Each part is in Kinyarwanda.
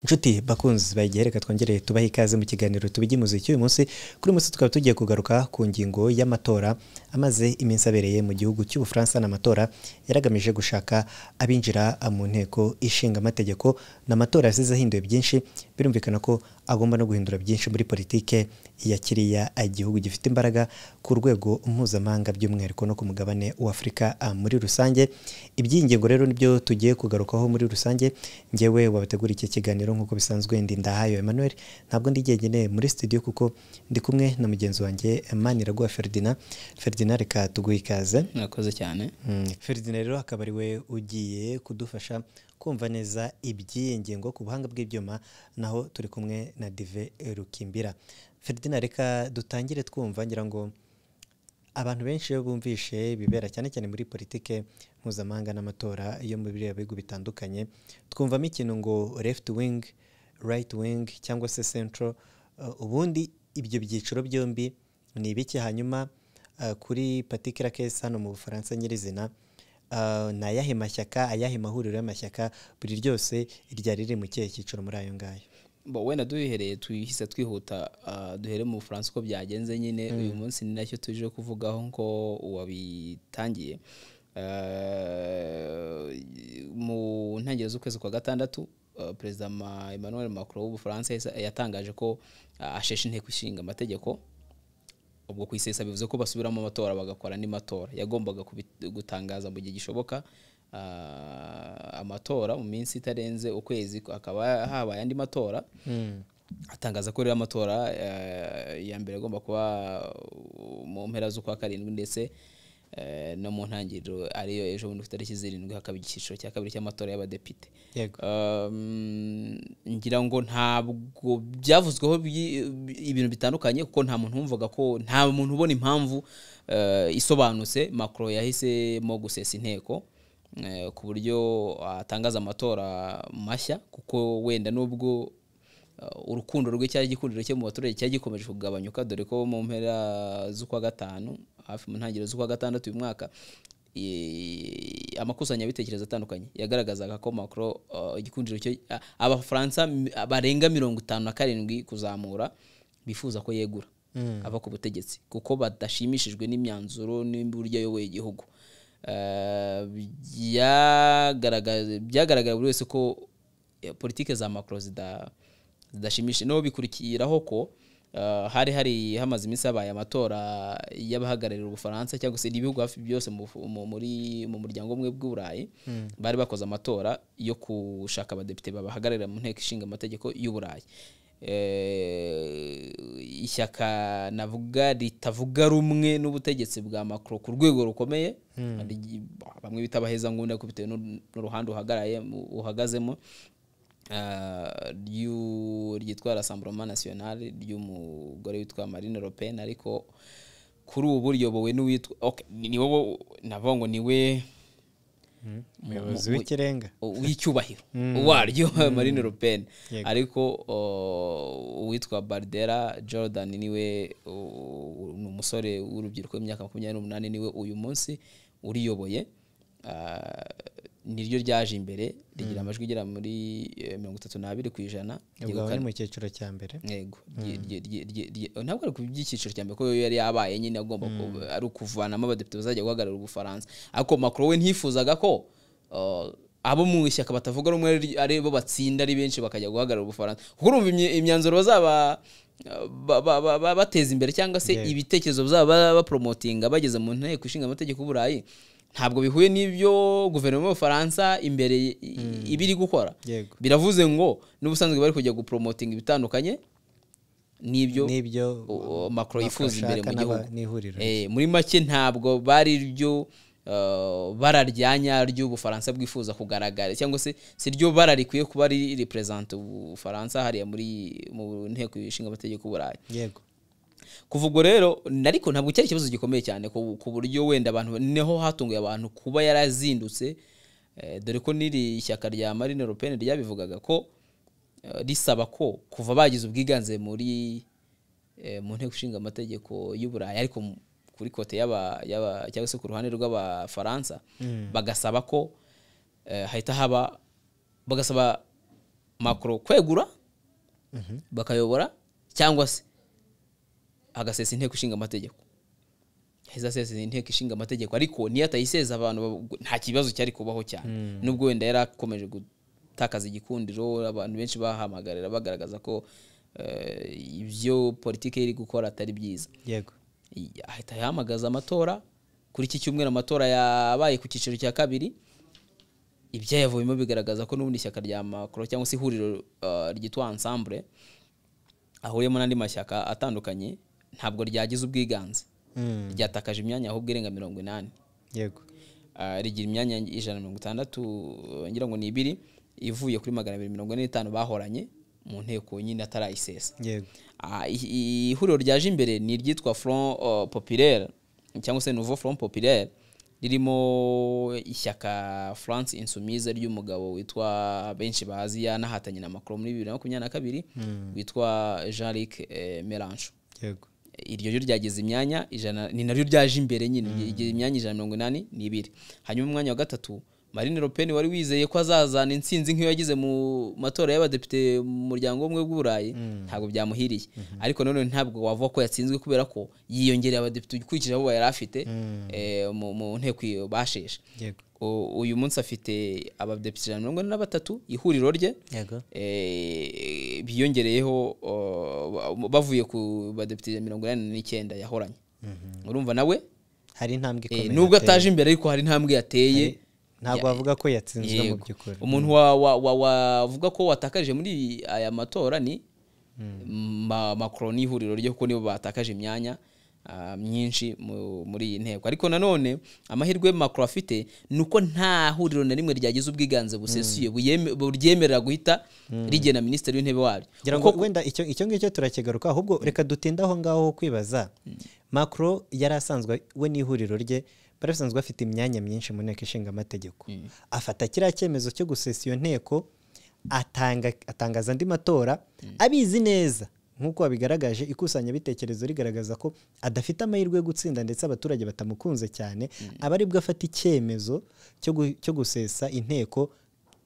Nshuti bakunzi bayigereka twongereye tubaha ikaze mu kiganiro tubigimuze cy'uyu munsi. Kuri munsi tukaba tugiye kugaruka ku ngingo y'amatora amaze iminsi abereye mu gihugu cy'Ubufaransa. N'amatora yaragamije gushaka abinjira mu nteko ishinga amategeko. N'amatora yasize ahinduye byinshi, birumvikana ko agomba no guhindura byinshi muri politike ya kiriya igihugu gifite imbaraga ku rwego mpuzamahanga, by'umwihariko no ku mugabane wa Afurika muri rusange. Iby'ingingo rero nibyo tugiye kugarukaho muri rusange. Ngewe wabategura iki kiganiro nk'uko bisanzwe ndi Ndahayo Emmanuel, ntabwo ndi jyenyine muri studio kuko ndi kumwe na mugenzi wanjye Maniraguha Ferdinand. Ferdinand, reka tuguhe ikaze. Murakoze cyane. Ferdinand rero akaba ari we ugiye kudufasha kumva neza iby'iyi ngingo ku buhanga bw'ibyuma, naho turi kumwe na Dive Rukimbira. Ferdinand, reka dutangire twumva, ngira ngo abantu benshi iyo bumvishe bibera cyane cyane muri politike mpuzamahanga n'amatora yo mu bihugu bitandukanye, twumvamo ikintu ngo left wing, right wing cyangwa se central. Ubundi ibyo byiciro byombi ni ibiki? Hanyuma kuri particular case hano mu Bufaransa nyirizina, ni ayahe mashyaka, ayahe mahuriro y'amashyaka, buri ryose ryari riri mu kihe cyiciro muri ayo ngayo? Wenda duhereye twihise twihuta, duhere mu Bufaransa uko byagenze nyine. Uyu munsi ni nacyo tuje kuvugaho nko wabitangiye. Mu ntangiriro z'ukwezi kwa gatandatu, Perezida Emmanuel Macron w'Ubufaransa yatangaje ko asheshe inteko ishinga amategeko. Ubwo kwisesa bivuze ko basubiramo amatora bagakora andi matora. Yagombaga gutangaza mu gihe gishoboka amatora mu minsi itarenze ukwezi, akaba habaye andi matora. Atangaza ko rero amatora ya mbere agomba kuba mu mpera z'ukwa karindwi, ndetse no mu ntangiriro ariyo ejo bundi ku itariki 7 hakaba igiciro cya kabiri cy'amatora y'abadepite. Ngira ngo ntabwo byavuzweho ibintu bitandukanye, kuko nta muntu wumvaga ko, nta muntu ubona impamvu isobanutse Macron yahisemo gusesa inteko ku buryo atangaza amatora mashya, kuko wenda nubwo urukundo rwe cyari gikundiro cye mu baturage cyari gikomeje kugabanyuka, dore ko mu mpera z'ukwa gatanu, hafi mu ntangiriro z'ukwa gatandatu uyu mwaka, amakusanya bitekerezo atandukanye yagaragazaga ko Macron igikundiro cye, Abafaransa barenga 57 kuzamura bifuza ko yegura ava ku butegetsi, kuko badashimishijwe n'imyanzuro n'uburyo ayoboye igihugu. Byagaragara buri wese ko politike za Macron zidashimishije. No bikurikiraho ko hari hamaze iminsi habaye amatora y'abahagararira Ubufaransa, cyangwa se ibihugu hafi byose mu muryango umwe bw'Uburayi, bari bakoze amatora yo gushaka abadepite babahagararira mu nteko ishinga amategeko y'Uburayi. Ishyaka navuga ritavuga rumwe n'ubutegetsi bwa Macron ku rwego rukomeye, bamwe bita abaheza ngunda kubitewe n'uruhande uhagazemo, ryitwa Rassemblement National ry'umugore witwa Marine Le Pen. Ariko kuri ubu buryobowe n'uwitwa niwe navuga ngo niwe umuyobozi w'ikirenga w'icyubahiro waryo Marine Le Pen. Ariko uwitwa Bardella Jordan niwe umusore w'urubyiruko w'imyaka 28 niwe uyu munsi uriyoboye. Niryo ryaje imbere rigira amajwi igera muri 32%. Ubwo ni mu cyiciro cya mbere. Yego, ntabwo ari ku byiciro cya mbere, ko yari yabaye nyine agomba ari ukuvanamo abadepite bazajya guhagarara Ubufaransa. Ariko Macron we ntifuzaga ko abo mu ishyaka batavuga rumwe ari bo batsinda ari benshi bakajya guhagarara Ubufaransa, kuko urumva imyanzuro bazaba bateza imbere, cyangwa se ibitekerezo bazaba bapromotinga bageze mu nteko ishinga amategeko y'Uburayi, ntabwo bihuye n'ibyo guverinoma y'Ubufaransa imbere ibiri gukora. Biravuze ngo n'ubusanzwe bari kujya gupromotinga ibitandukanye n'ibyo Macron yifuza imbere mu gihugu. Muri make ntabwo bari ryo bararyanya ry'Ubufaransa bwifuza kugaragara, cyangwa se si ryo bararikwiye kuba ari represent Ubufaransa hariya mu nteko ishinga amategeko y'Uburayi. Kuva ubwo rero, ariko ntabwo cyari ikibazo gikomeye cyane ku buryo wenda abantu neho hatunguye abantu kuba yarazindutse, dore ko n'iri ishyaka rya Marine Le Pen ryabivugaga ko risaba ko kuva bagize ubwiganze mu nteko ishinga amategeko y'Uburayi, ariko kuri kote cyangwa se ku ruhande rw'Abafaransa, bagasaba ko hahita haba, bagasaba Macron kwegura bakayobora cyangwa se agasesa inteko ishinga amategeko. Heza sesa inteko ishinga amategeko ariko niyo atayiseza abantu nta kibazo cyari kubaho cyane. Nubwo wenda yarakomeje gutakaza igikundiro, abantu benshi bahamagarira bagaragaza ko ibyo politike iri gukora atari byiza. Yego. Ahita yahamagaza amatora kuri iki cyumweru. Amatora yabaye ku cyiciro cya kabiri. Ibyo yavuyemo bigaragaza ko n'ubundi ishyaka rya Macron cyangwa se ihuriro ryitwa Ensemble ahuriyemo n'andi mashyaka atandukanye ntabwo ryagize ubwiganze. Ryatakaje imyanya ahubwo irenga 80. Yego. Rigira imyanya 160 ngira ngo ni 2 ivuye kuri 245 bahoranye mu nteko nyine atarayisesa. Yego. Ihuriro ryaje imbere ni ryitwa Front Populaire cyangwa se Nouveau Front Populaire, ririmo ishyaka France Insoumise ry'umugabo witwa benshi bazi yanahatanye na Macron muri 2022 witwa Jean-Luc Mélenchon. Yego. Iryo ryo ryagize imyanya 100, ni naryo ryaje imbere nyine igize imyanya 182. Hanyuma umwanya wa gatatu Marine Le Pen wari wizeye ko azazana intsinzi nk'iyo yagize mu matora y'abadepite mu muryango umwe bw'Uburayi, ntabwo byamuhiriye. Ariko none ntabwo wavuga ko yatsinzwe kubera ko yiyongereye abadepite ukurikije abo yari afite mu nteko basheshe. Yego. Uyu munsi afite abadepite 143 ihuriro rye. Yego. Biyongereyeho bavuye ku badepite 49 yahoranye. Urumva nawe hari intambwe ikomeye. Nubwo ataje imbere ariko hari intambwe yateye. Ntabwo bavuga ko yatsinzwe mu by'ukuri. Umuntu wavuga ko watakaje muri aya matora ni Macron n'ihuriro ryo kuko nibo batakaje imyanya myinshi muri iyi nteko. Ariko nanone amahirwe Macron afite nuko nta huriro na rimwe ryagize ubwiganze busesuye buryemerera guhita rigena minisitiri w'intebe waryo. Ngira ngo wenda icyo ngicyo turakigaruka, ahubwo reka dutinde aho ngaho kwibaza. Macron yari asanzwe we n'ihuriro rye barasanzwe afite imyanya myinshi mu nteko ishinga amategeko. Afata kiriya cyemezo cyo gusesa iyo nteko, atangaza andi matora abizi neza nk'uko wabigaragaje. Ikusanya bitekerezo rigaragaza ko adafite amahirwe yo gutsinda ndetse abaturage batamukunze cyane. Aba aribwo afata icyemezo cyo gusesa inteko,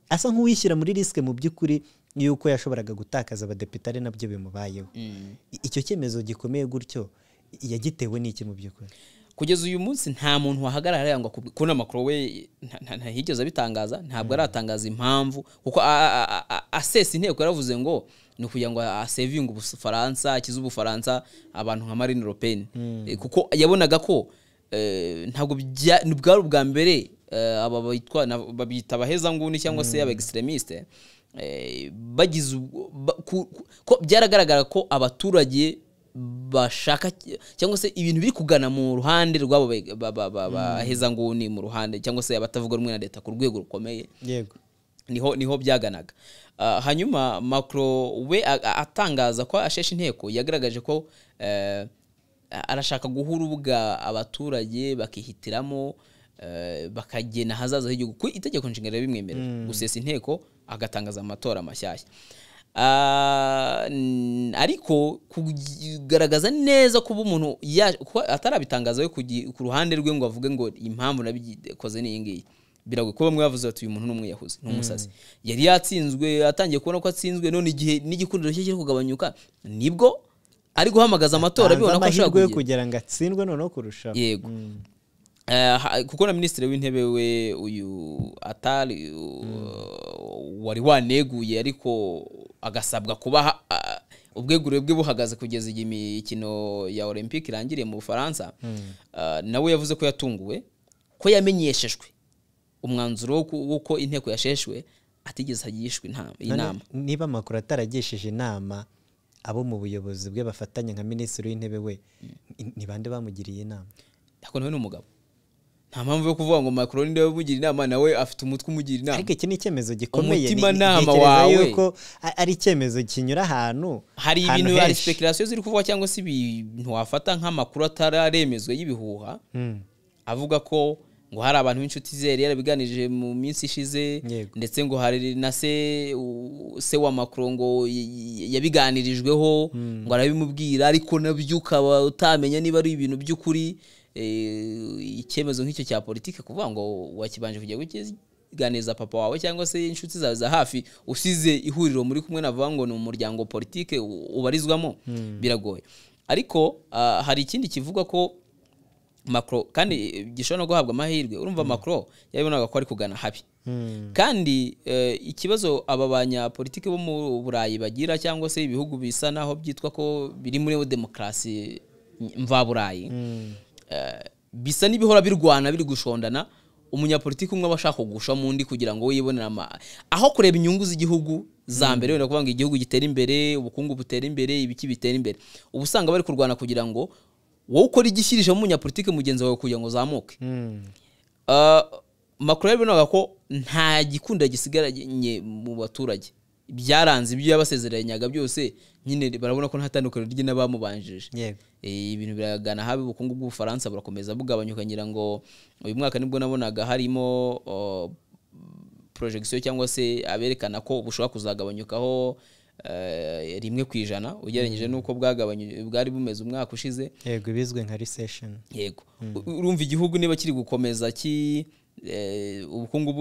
asa nk'uwishyira muri risike mu by'ukuri yuko yashoboraga gutakaza abadepite ari nabyo bimubayeho. Icyo cyemezo gikomeye gutyo yagitewe n'iki mu by'ukuri? Kugeza uyu munsi nta muntu wahagarara yangwa kubona Macron we ntahigeze abitangaza. Ntabwo aratangaza impamvu kuko asesa inteko yaravuze ngo ni kugira ngo asevinga Ubufaransa, akize Ubufaransa abantu nka Marine Le Pen. Kuko yabonaga ko ntabwo bwari ubwa mbere aba babita abaheza nguni cyangwa se aba extremiste bagize ko byaragaragara ko abaturage bashaka cyangwa se ibintu biri kugana mu ruhande rwabo baheza nguni mu ruhande cyangwa se abatavuga rumwe na leta ku rwego rukomeye. Yego. Niho byaganaga. Hanyuma Macron we atangaza ko asheshe inteko yagaragaje ko arashaka guhura ubwa abaturage bakihitiramo bakagena hazaza h'igihugu ku itegeko nshinga bimwemerera gusesa inteko agatangaza amatora mashyashya. Ariko kugaragaza neza kuba umuntu atarabitangaza ku ruhande rwe ngo avuge ngo impamvu nabikoze ni ingiyi biragoye ko bamwe bavuze ati uyu muntu n'umwe yahuze n'umusazi yari yatsinzwe atangiye kubona ko atsinzwe none igihe n'igikundiro cye kiri kugabanyuka nibwo ari guhamagaza amatora bibona ko ashaka kugira ngo atsindwe noneho kurusha. Yego. Kuko na minisitiri w'intebe we uyu Atali wari waneguye ariko agasabwa kuba ubwegure bwe buhagaze kugeza igihe imikino ya Olympique irangiriye mu Bufaransa. Nawe yavuze ko yatunguwe ko yamenyeshejwe umwanzuro w'uko inteko yasheshwe atigeze hagishwe inama. Niba Macron ataragishije inama abo mu buyobozi bwe bafatanya nka minisitiri w'intebe we, ni bande bamugiriye inama? Ako nawe n'umugabo. Nta mpamvu yo kuvuga ngo Macron ndiwe bugira inama nawe afite umutwe umugira inama. Ariko iki ni icyemezo gikomeye. Umutima nama wawe yuko ari icyemezo kinyura ahantu. Hari ibintu hari speculation ziri kuvuga cyangwa se ibintu wafata nk'amakuru atararemezwe y'ibihuha. Avuga ko ngo hari abantu b'inshuti ze yarabiganirije mu minsi ishize ndetse ngo hari na se wa Macron ngo yabiganirijweho ngo arabimubwira ariko nabyuka utamenya niba ari ibintu by'ukuri. Icyemezo nk'icyo cya politike kuvuga ngo wakibanje kujya kubiganiza papa wawe cyangwa se inshuti zawe za hafi usize ihuriro muri kumwe navuga ngo ni umuryango politike ubarizwamo biragoye. Ariko hari ikindi kivuga ko Macron kandi gishobora no guhabwa amahirwe. Urumva Macron yabibonaga ko ari kugana habi. Kandi ikibazo aba banyapolitike bo mu Burayi bagira cyangwa se ibihugu bisa naho byitwa ko biri muri demokarasi mva Burayi, bisa n'ibihora birwana biri gushondana, umunyapolitike umwe abashaka kugusha mu ndi kugira ngo yibonera aho kureba inyungu z'igihugu za mbere, wenda kuvuga ngo igihugu gitera imbere, ubukungu butera imbere, ibiki bitera imbere. Ubusanga bari kurwana kugira ngo wowe ukora igishyirije mu munyapolitike mugenzi wawe kugira ngo zamuke. Macron yabonaga ko nta gikunda gisigaranye mu baturage, byaranze ibyo yabasezeranyaga byose nyine barabona ko nta tandukano rye n'abamubanjije. Ibintu biragana habi, ubukungu bw'Ubufaransa burakomeza bugabanyuka. Ngira ngo uyu mwaka nibwo nabonaga harimo projection cyangwa se aberekana ko bushobora kuzagabanyukaho 1% ugereranyije nuko bwari bumeze umwaka ushize. Yego, bizwe nka recession. Yego, urumva igihugu niba kiri gukomeza ubukungu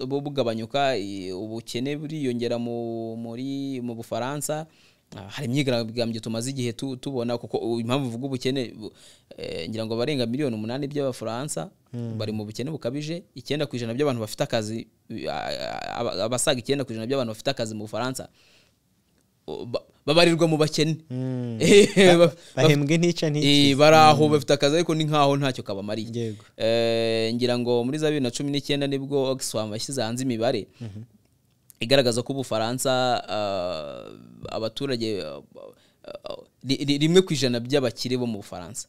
bugabanyuka, ubukene buriyongera mu Bufaransa. Hari imyigaragambyo tumaze igihe tubona, kuko impamvu uvuga ubukene, ngira ngo barenga 8 miliyoni by'Abafaransa bari mu bukene bukabije. 9% by'abantu bafite akazi, abasaga 9% by'abantu bafite akazi mu Bufaransa babarirwa mu bakene. Bahembwe ntica ntica, baraho bafite akazi ariko ni nkaho ntacyo kabamariye. Ngira ngo muri za 2019 nibwo Oxfam yashyize hanze imibare igaragaza ko Ubufaransa abaturage 1% by'abakire bo mu Bufaransa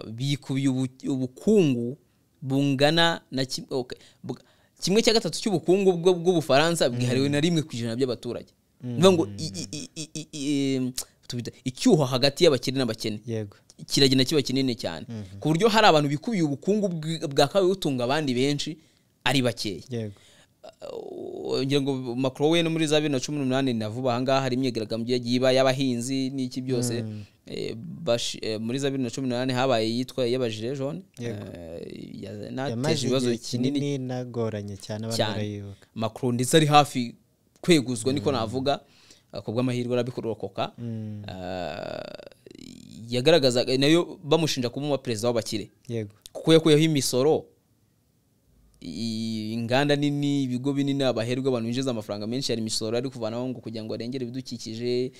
bikubiye ubukungu bungana na 1/3 cy'ubukungu bw'Ubufaransa bwihariwe na 1% by'abaturage. Ngo icyuho hagati y'abakire n'abakene kiragenda kiba kinini cyane, ku buryo hari abantu bikubiye ubukungu bwakabaye butunga abandi benshi ari bakeya. Ngira ngo Macron we no muri za 2018 navuba ahangaha hari imyigaragambyo yagiye y'abahinzi n'iki byose. Muri za 2018 habaye yitwa y'abajire jaune, nateje ibibazo kinini nagoranye cyane abarayibuka. Macron ndetse ari hafi kweguzwa niko navuga, kubwa amahirwe arabikurokoka. Yagaragaza nayo bamushinja kuba president w'abakire, kuko yakuyeho imisoro, inganda nini, ibigo binini, abaherwe abantu binjiza amafaranga menshi, ari imisoro ari kuvanaho ngo kugira ngo arengere ibidukikije,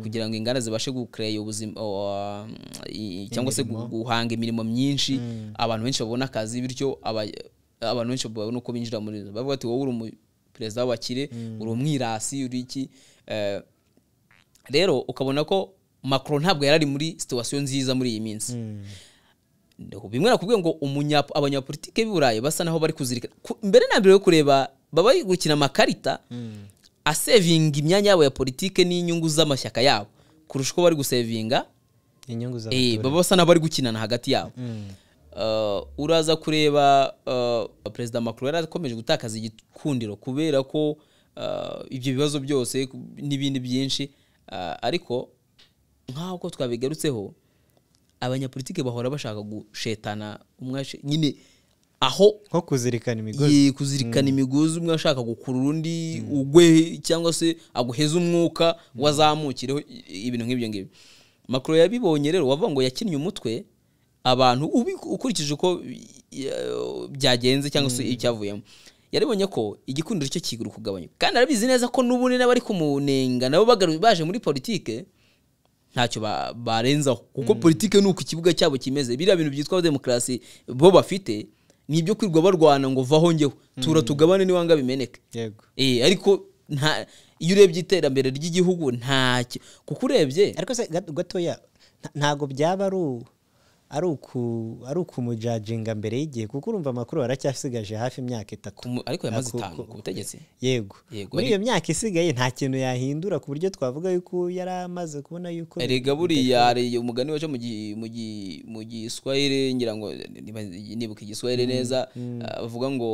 kugira ngo inganda zibashe gucreate ubuzima cyangwa se guhanga imirimo myinshi, abantu benshi babona akazi, bityo abantu benshi babona uko binjira muri zo. Bavuga ati wowe uri president w'abakire, uri umwirasi, uri iki. Rero ukabona ko Macron ntabwo yarari muri situation nziza muri iyi minsi. Bimwe nakubwiye ngo abanyapolitike b'Uburayi basa naho bari kuzirika mbere na mbere yo kureba baba gukina amakarita asevinga imyanya yabo ya politike n'inyungu z'amashyaka yabo kurusha ko bari gusevinga inyungu z'abaturage. Baba basa naho bari gukinana hagati yabo. Uraza kureba President Macron yarakomeje gutakaza igikundiro kubera ko ibyo bibazo byose n'ibindi byinshi, ariko nkaho twabigarutseho abanyapolitike bahora bashaka gushetana umwashe nyine, aho nko kuzirikana imigozi umwe ashaka gukurura undi ugwe cyangwa se aguheza umwuka wazamukireho ibintu nk'ibyo ngibyo. Macron yabibonye rero, wavuga ngo yakinnye umutwe abantu ukurikije uko byagenze cyangwa se icyavuyemo. Yaribonye ko igikundiro cyo kiguru kugabanya, kandi arabizi neza ko n'ubune n'abari kumunenga nabo baje muri politike ntacyo barenzaho, kuko politike nuko ikibuga cyabo kimeze. Biriya bintu byitwa demokarasi bo bafite nibyo kwirwa barwana ngo vaho ngeho tugabane ni wanga bimeneke. Ariko iyo urebye iterambere ry'igihugu ntacyo, kuko urebye ariko se gatoya ntago byaba ari ukumujajinga mbere y'igihe, kuko urumva Macron aracyasigaje hafi imyaka 3, ariko yamaze 5 ku butegetsi. Yego, muri iyo myaka isigaye nta kintu yahindura ku buryo twavuga yuko yari amaze kubona yuko erega buriya ari umugani waje mu Giswahili, ngira ngo nibuka Igiswahili neza, bavuga ngo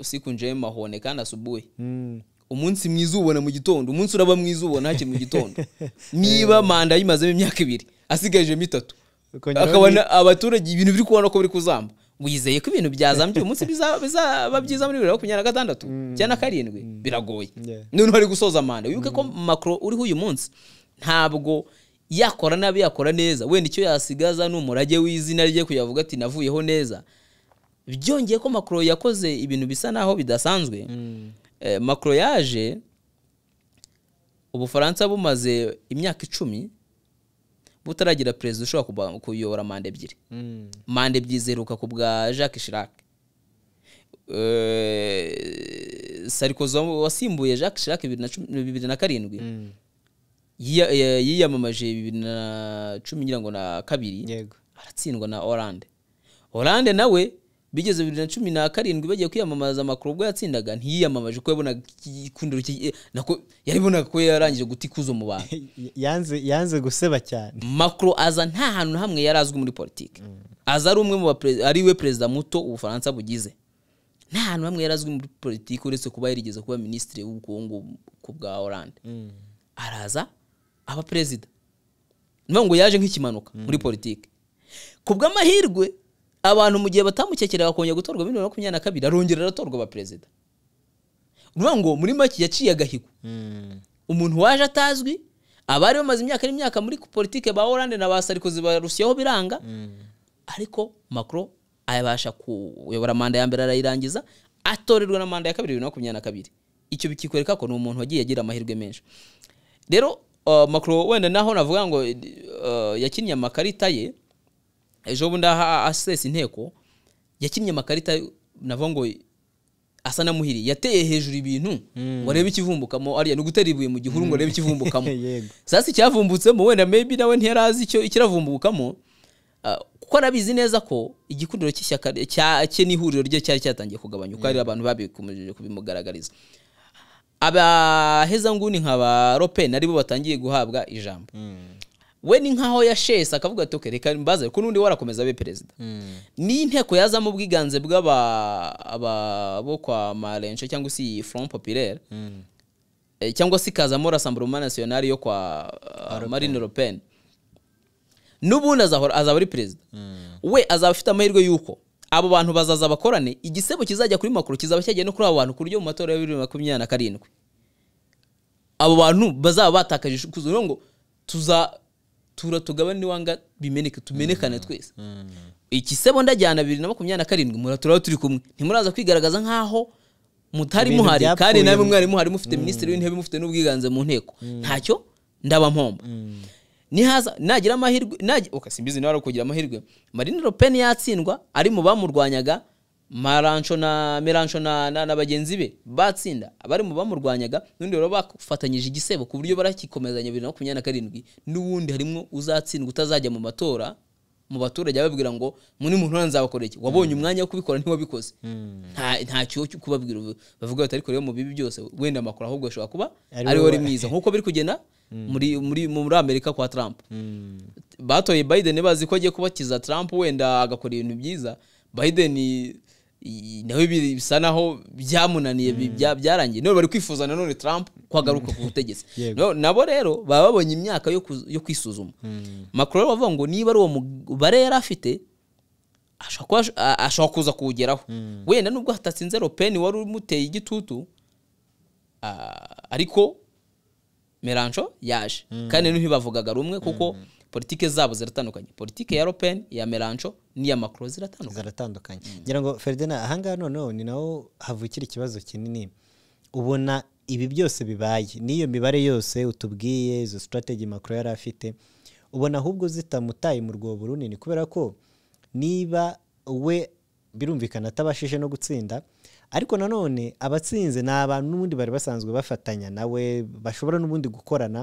siku njema huonekana asubuhi. Umunsi mwiza ubona mu gitondo, umunsi uraba mwiza ubona hakiri mu gitondo. Niba manda yimaze imyaka 2 asigaje 3, akabona abaturage ibintu biri kubona ko biri kuzamba, wizeye ko ibintu byazambye uyu munsi bizaba byiza muri 2026 cyangwa 7 biragoye none hari gusoza manda wibuke ko Macron uriho uyu munsi ntabwo yakora nabi yakora neza wenda icyo yasigaza n'umurage w'izina rye kuyavuga ati navuyeho neza byongeye ko Macron yakoze ibintu bisa naho bidasanzwe Macron yaje Ubufaransa bumaze imyaka 10 butaragira president ushobora kuyobora manda ebyiri manda ebyiri zeruka ku bwa Jacques Chirac Sarkozy wasimbuye Jacques Chirac 2007 yiyamamaje 2010 ngira ngo na kabiri aratsindwa na Hollande nawe bigeze 2017 bagiye kwiyamamaza Macron ubwo yatsindaga ntiyiyamamaje ko yabona ikundiro nako yaribona ko yarangije gutikuzo mu bantu yanze guseba cyane Macron aza nta hantu hamwe yarazwe muri politike aza ari umwe mu ari we president muto Ubufaransa bugize nta hantu hamwe yarazwe muri politike uretse kuba yarigeze kuba ministre w'ubukungu ku bwa Hollande araza aba president ngo yaje nk'ikimanuka muri politike ku bw'amahirwe abantu mu gihe batamukekera bakongera gutorwa 2022 arongera aratorwa ba president ngo muri make yaciye agahigo umuntu waje atazwi abari bamaze imyaka muri politike ba Hollande na ba Sarkozy barusyaho biranga ariko Macron ayabasha kuyobora manda ya mbere arayirangiza atorerwa na manda ya kabiri 2022 icyo bikikwereka ko ni umuntu wagiye agira amahirwe menshi rero Macron wenda naho navuga ngo yakinnye amakarita ye ejo bundi asesa inteko yakinnye amakarita navuga ngo asa namuhiri yateye hejuru ibintu ngo arebe ikivumbukamo ariya no gutera ibuye mu gihuru ngo arebe ikivumbukamo sasa icyavumbutsemo wenda maybe nawe ntiyarazi icyo ikiravumbukamo kuko arabizi neza ko igikundiro cy'ishyaka cye n'ihuriro rye cyari cyatangiye kugabanyuka ari abantu babikomeje kubimugaragariza abaheza nguni nk'aba Ropeni aribo batangiye guhabwa ijambo we ni nkaho yashesa akavuga ati reka mbaze ko nundi warakomeza be president ni inteko yazamo ubwiganze bw'aba bo kwa Malenche cyangwa si Front Populaire cyangwa si kazamo Rassemblement National yo kwa Marine Le Pen nubundi azaba ari president we azaba afite amahirwe yuko abo bantu bazaza bakorane igisebo kizajya kuri Macron kizaba cyagiye no kuri abo bantu kuryo mu matora ya 2027 abo bantu bazaba batakaje kuzo ngo tugabane wanga bimeneke tumenekane twese ikisebo ndajyana 2027 muratura turi kumwe ntimuraza kwigaragaza nkaho mutari muhari kandi namwe mwari muhari mufite ministeri w'intebe mufite n'ubwiganze mu nteko ntacyo ndaba mpomba nihaza nagira amahirwe simbizi nawe kugira amahirwe Marine Le Pen yatsindwa ari mu bamurwanyaga Mélenchon na bagenzi be batsinda abari mu bamurwanyaga nundi rero bafatanyije igisebo ku buryo barakikomezanya 2027 n'ubundi harimo uzatsindwa utazajya mu matora mu baturage ababwira ngo muni muntu nzabakora iki wabonye umwanya wo kubikora ntiwabikoze nta cyo kubabwira bavuga bati ariko rero mu bibi byose wenda Macron ahubwo ashobora kuba ari wari mwiza nkuko biri kugenda muri Amerika kwa Trump batoye Biden bazi ko agiye kubakiza Trump wenda agakora ibintu byiza Biden nawe bisa naho byamunaniye byarangiye none bari kwifuza none Trump kwagaruka ku butegetsi nabo rero baba babonye imyaka yo kwisuzuma Macron bavuga ngo niba ari uwo mubare yari afite ashaka kuza kuwugeraho wenda nubwo hatatsinze Le Pen wari umuteye igitutu ariko Mélenchon yaje kandi ntibavugaga rumwe kuko politike zabo ziratandukanye politike ya Le Pen ya Mélenchon ni ya Macron ziratandukanye ngira ngo Ferdinand ahanga none ni naho havukira ikibazo kinini ubona ibi byose bibaye niyo mibare yose utubwiye izo strategy Macron yari afite ubona ahubwo zitamutaye mu rwobo runini kubera ko niba we birumvikana atabashije no gutsinda ariko nanone abatsinze na abantu n'ubundi bari basanzwe bafatanya nawe bashobora n'ubundi gukorana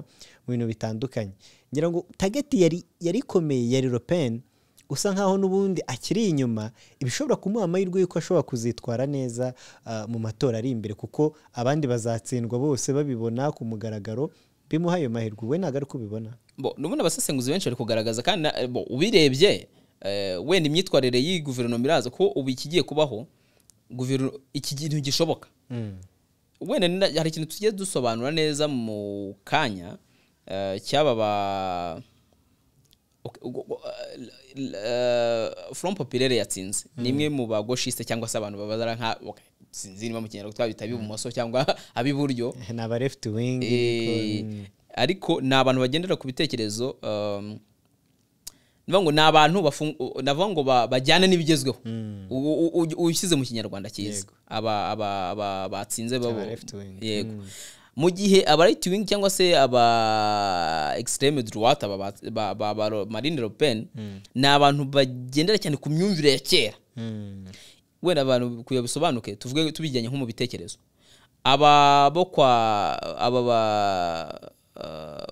mu bintu bitandukanye ngira ngo target yari komeye yari Le Pen usa nkaho n'ubundi akiri inyuma ibishobora kumuha amahirwe yuko ashobora kuzitwara neza mu matora ari imbere kuko abandi bazatsindwa bose babibona ku mugaragaro bimuha ayo mahirwe we ntago ari kubibona nubona abasesenguzi benshi bari kugaragaza kandi ubirebye wenda imyitwarire y'i guverinoma iraza ko ubu ikigiye kubaho iki kintu gishoboka wenda hari ikintu tugiye dusobanura neza mu kanya cyaba Front Populaire yatsinze ni imwe mu bagoshiste cyangwa se abantu babazara nka sinzi niba mu kinyarwanda twabita abibumoso cyangwa abiburyo n'aba left wing ariko ni abantu bagendera ku bitekerezo niba ngo ni abantu navuga ngo bajyana n'ibigezweho ushyize mu kinyarwanda cyiza aba batsinze babo yego mu gihe aba right wing cyangwa se aba extreme droite aba Marine Le Pen ni abantu bagendera cyane ku myumvire ya kera wenda abantu kuyabisobanuke tuvuge tubijyanye nko mu bitekerezo aba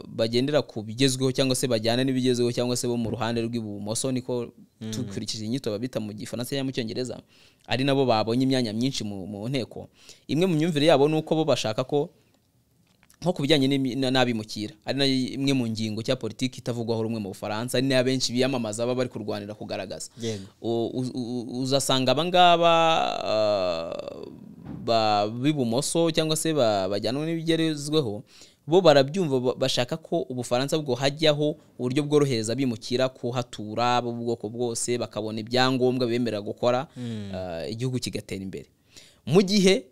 bagendera ku bigezweho cyangwa se bajyana n'ibigezweho cyangwa se bo mu ruhande rw'ibumoso niko tukurikije inyito babita mu gifaransa cyangwa mu cyongereza ari nabo babonye imyanya myinshi mu nteko imwe mu myumvire yabo nuko bo bashaka ko nko kubijyanye n'abimukira ari imwe mu ngingo cya politiki itavugwaho rumwe mu Bufaransa ari n'abenshi biyamamaza baba bari kurwanira kugaragaza uzasanga abangaba bibumoso cyangwa se bajyanwa n'ibigezweho bo barabyumva bashaka ko Ubufaransa bwo hajyaho uburyo bworohereza bimukira kuhatura bwoko bwose bakabona ibyangombwa bemerera gukora igihugu kigatera imbere mu gihe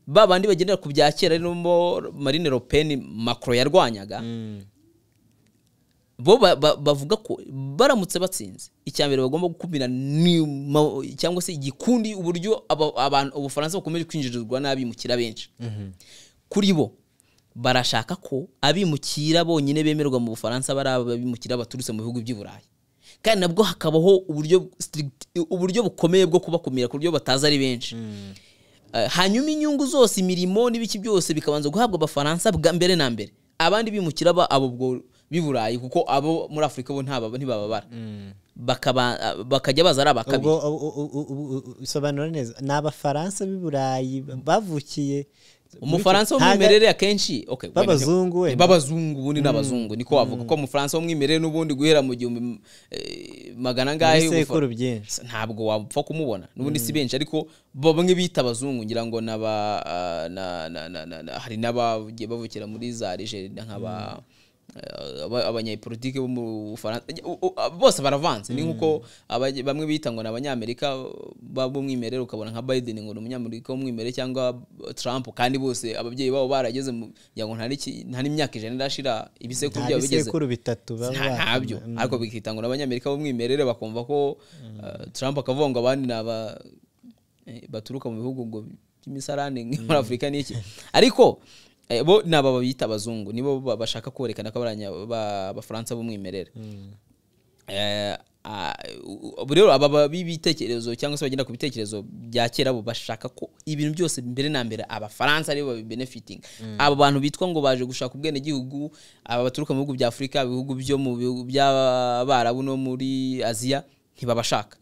babandi bagendera ku bya kera rero Marine Le Pen Macron yarwanyaga bo bavuga ko baramutse batsinze icyambere bagomba gukumira cyangwa se igikundi uburyo abantu Ubufaransa bukomeje kwinjirirwa n'abimukira benshi kuri bo barashaka ko abimukira bonyine bemerwa mu Bufaransa bari abimukira baturutse mu bihugu by'i Burayi kandi nabwo hakabaho uburyo bukomeye bwo kubakumira ku buryo bataza ari benshi hanyuma inyungu zose imirimo n'ibiki byose bikabanza guhabwa Abafaransa bwa mbere na mbere abandi bimukira abo biburayi kuko abo muri Afrika bo ntibababara bakajya bazara bakabiri sobanura neza n'Abafaransa biburayi bavukiye Umufaransa w'umwimerere akenshi babazungu ubundi n'abazungu niko wavuga ko Umufaransa w'umwimerere n'ubundi guhera mu 100 ngahe ntabwo wapfa kumubona n'ubundi si benshi ariko bamwe bita abazungu ngira ngo hari n'abagiye bavukira muri za Algeria nk'aba abanyapolitike bo mu Bufaransa bose baravanze ni nkuko bamwe bita ngo n'abanyamerika b'umwimerere ukabona nka Biden ngo n'umunyamerika w'umwimerere cyangwa Trump kandi bose ababyeyi babo barageze yango nta n'imyaka ijana ndashira ibisekuru byabo bigeze bitatu ntabyo ariko bikita ngo n'abanyamerika b'umwimerere bakumva ko Trump akavuga ngo abandi baturuka mu bihugu ngo by'imisarane muri Afrika n'iki ariko bo naba babita abazungu nibo bashaka kwerekana ko Abafaransa b'umwimerere rero aba bibitekerezo cyangwa se bagenda ku bitekerezo bya kera bo bashaka ko ibintu byose mbere na mbere Abafaransa aribo benefiting abo bantu bitwa ngo baje gushaka ubwene gihugu aba baturuka mu bihugu bya Afrika ibihugu byo mu by'Abarabu no muri Aziya ntibabashaka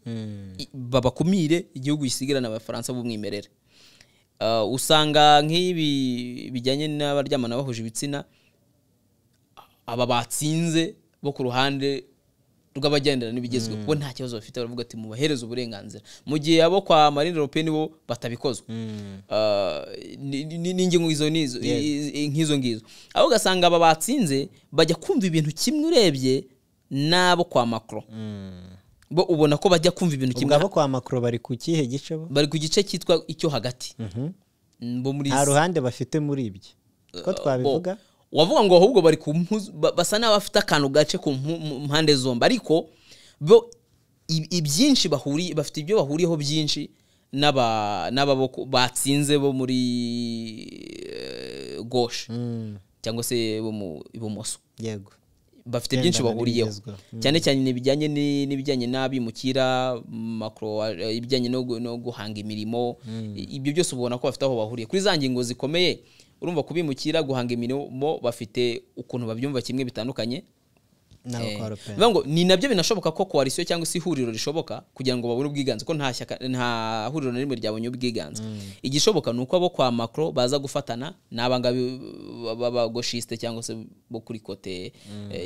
babakumire igihugu gisigarana Abafaransa b'umwimerere usanga nk'ibi bijyanye n'abaryamana bahuje ibitsina aba batsinze bo ku ruhande rw'abagendera n'ibigezweho bo nta kibazo bafite baravuga ati mubahereze uburenganzira mu gihe abo kwa Marine Le Pen bo batabikozwe n'ingingo nk'izo ngizo aho gasanga aba batsinze bajya kumva ibintu kimwe urebye nabo kwa Macron bo ubona ko bajya kumva ibintu kimwe abo kwa Macron bari ku kihe gice bo bari ku gice cyitwa icyo hagati bo muri nta ruhande bafite muri ibyo ko twabivuga wavuga ngo ahubwo bari basa n'abafite akantu gace ku mpande zombi ariko bo ibyinshi bahuriye bafite ibyo bahuriyeho byinshi n'ababoko batsinze bo muri gauche cyangwa se bo mu ibumoso yego bafite byinshi bahuriyeho cyane cyane n'ibijyanye n'abimukira Macron ibijyanye no guhanga imirimo ibyo byose ubona ko bafite aho bahuriye kuri za ngingo zikomeye urumva kubimukira guhanga imirimo bafite ukuntu babyumva kimwe bitandukanye ngo ni nabyo binashoboka ko coalition cyangwa se ihuriro rishoboka kugira ngo babone ubwiganze ko nta huriro na rimwe ryabonye ubwiganze igishoboka nuko abo kwa Macron baza gufatana n'abanga b'abagoshiste cyangwa se bo kuri kote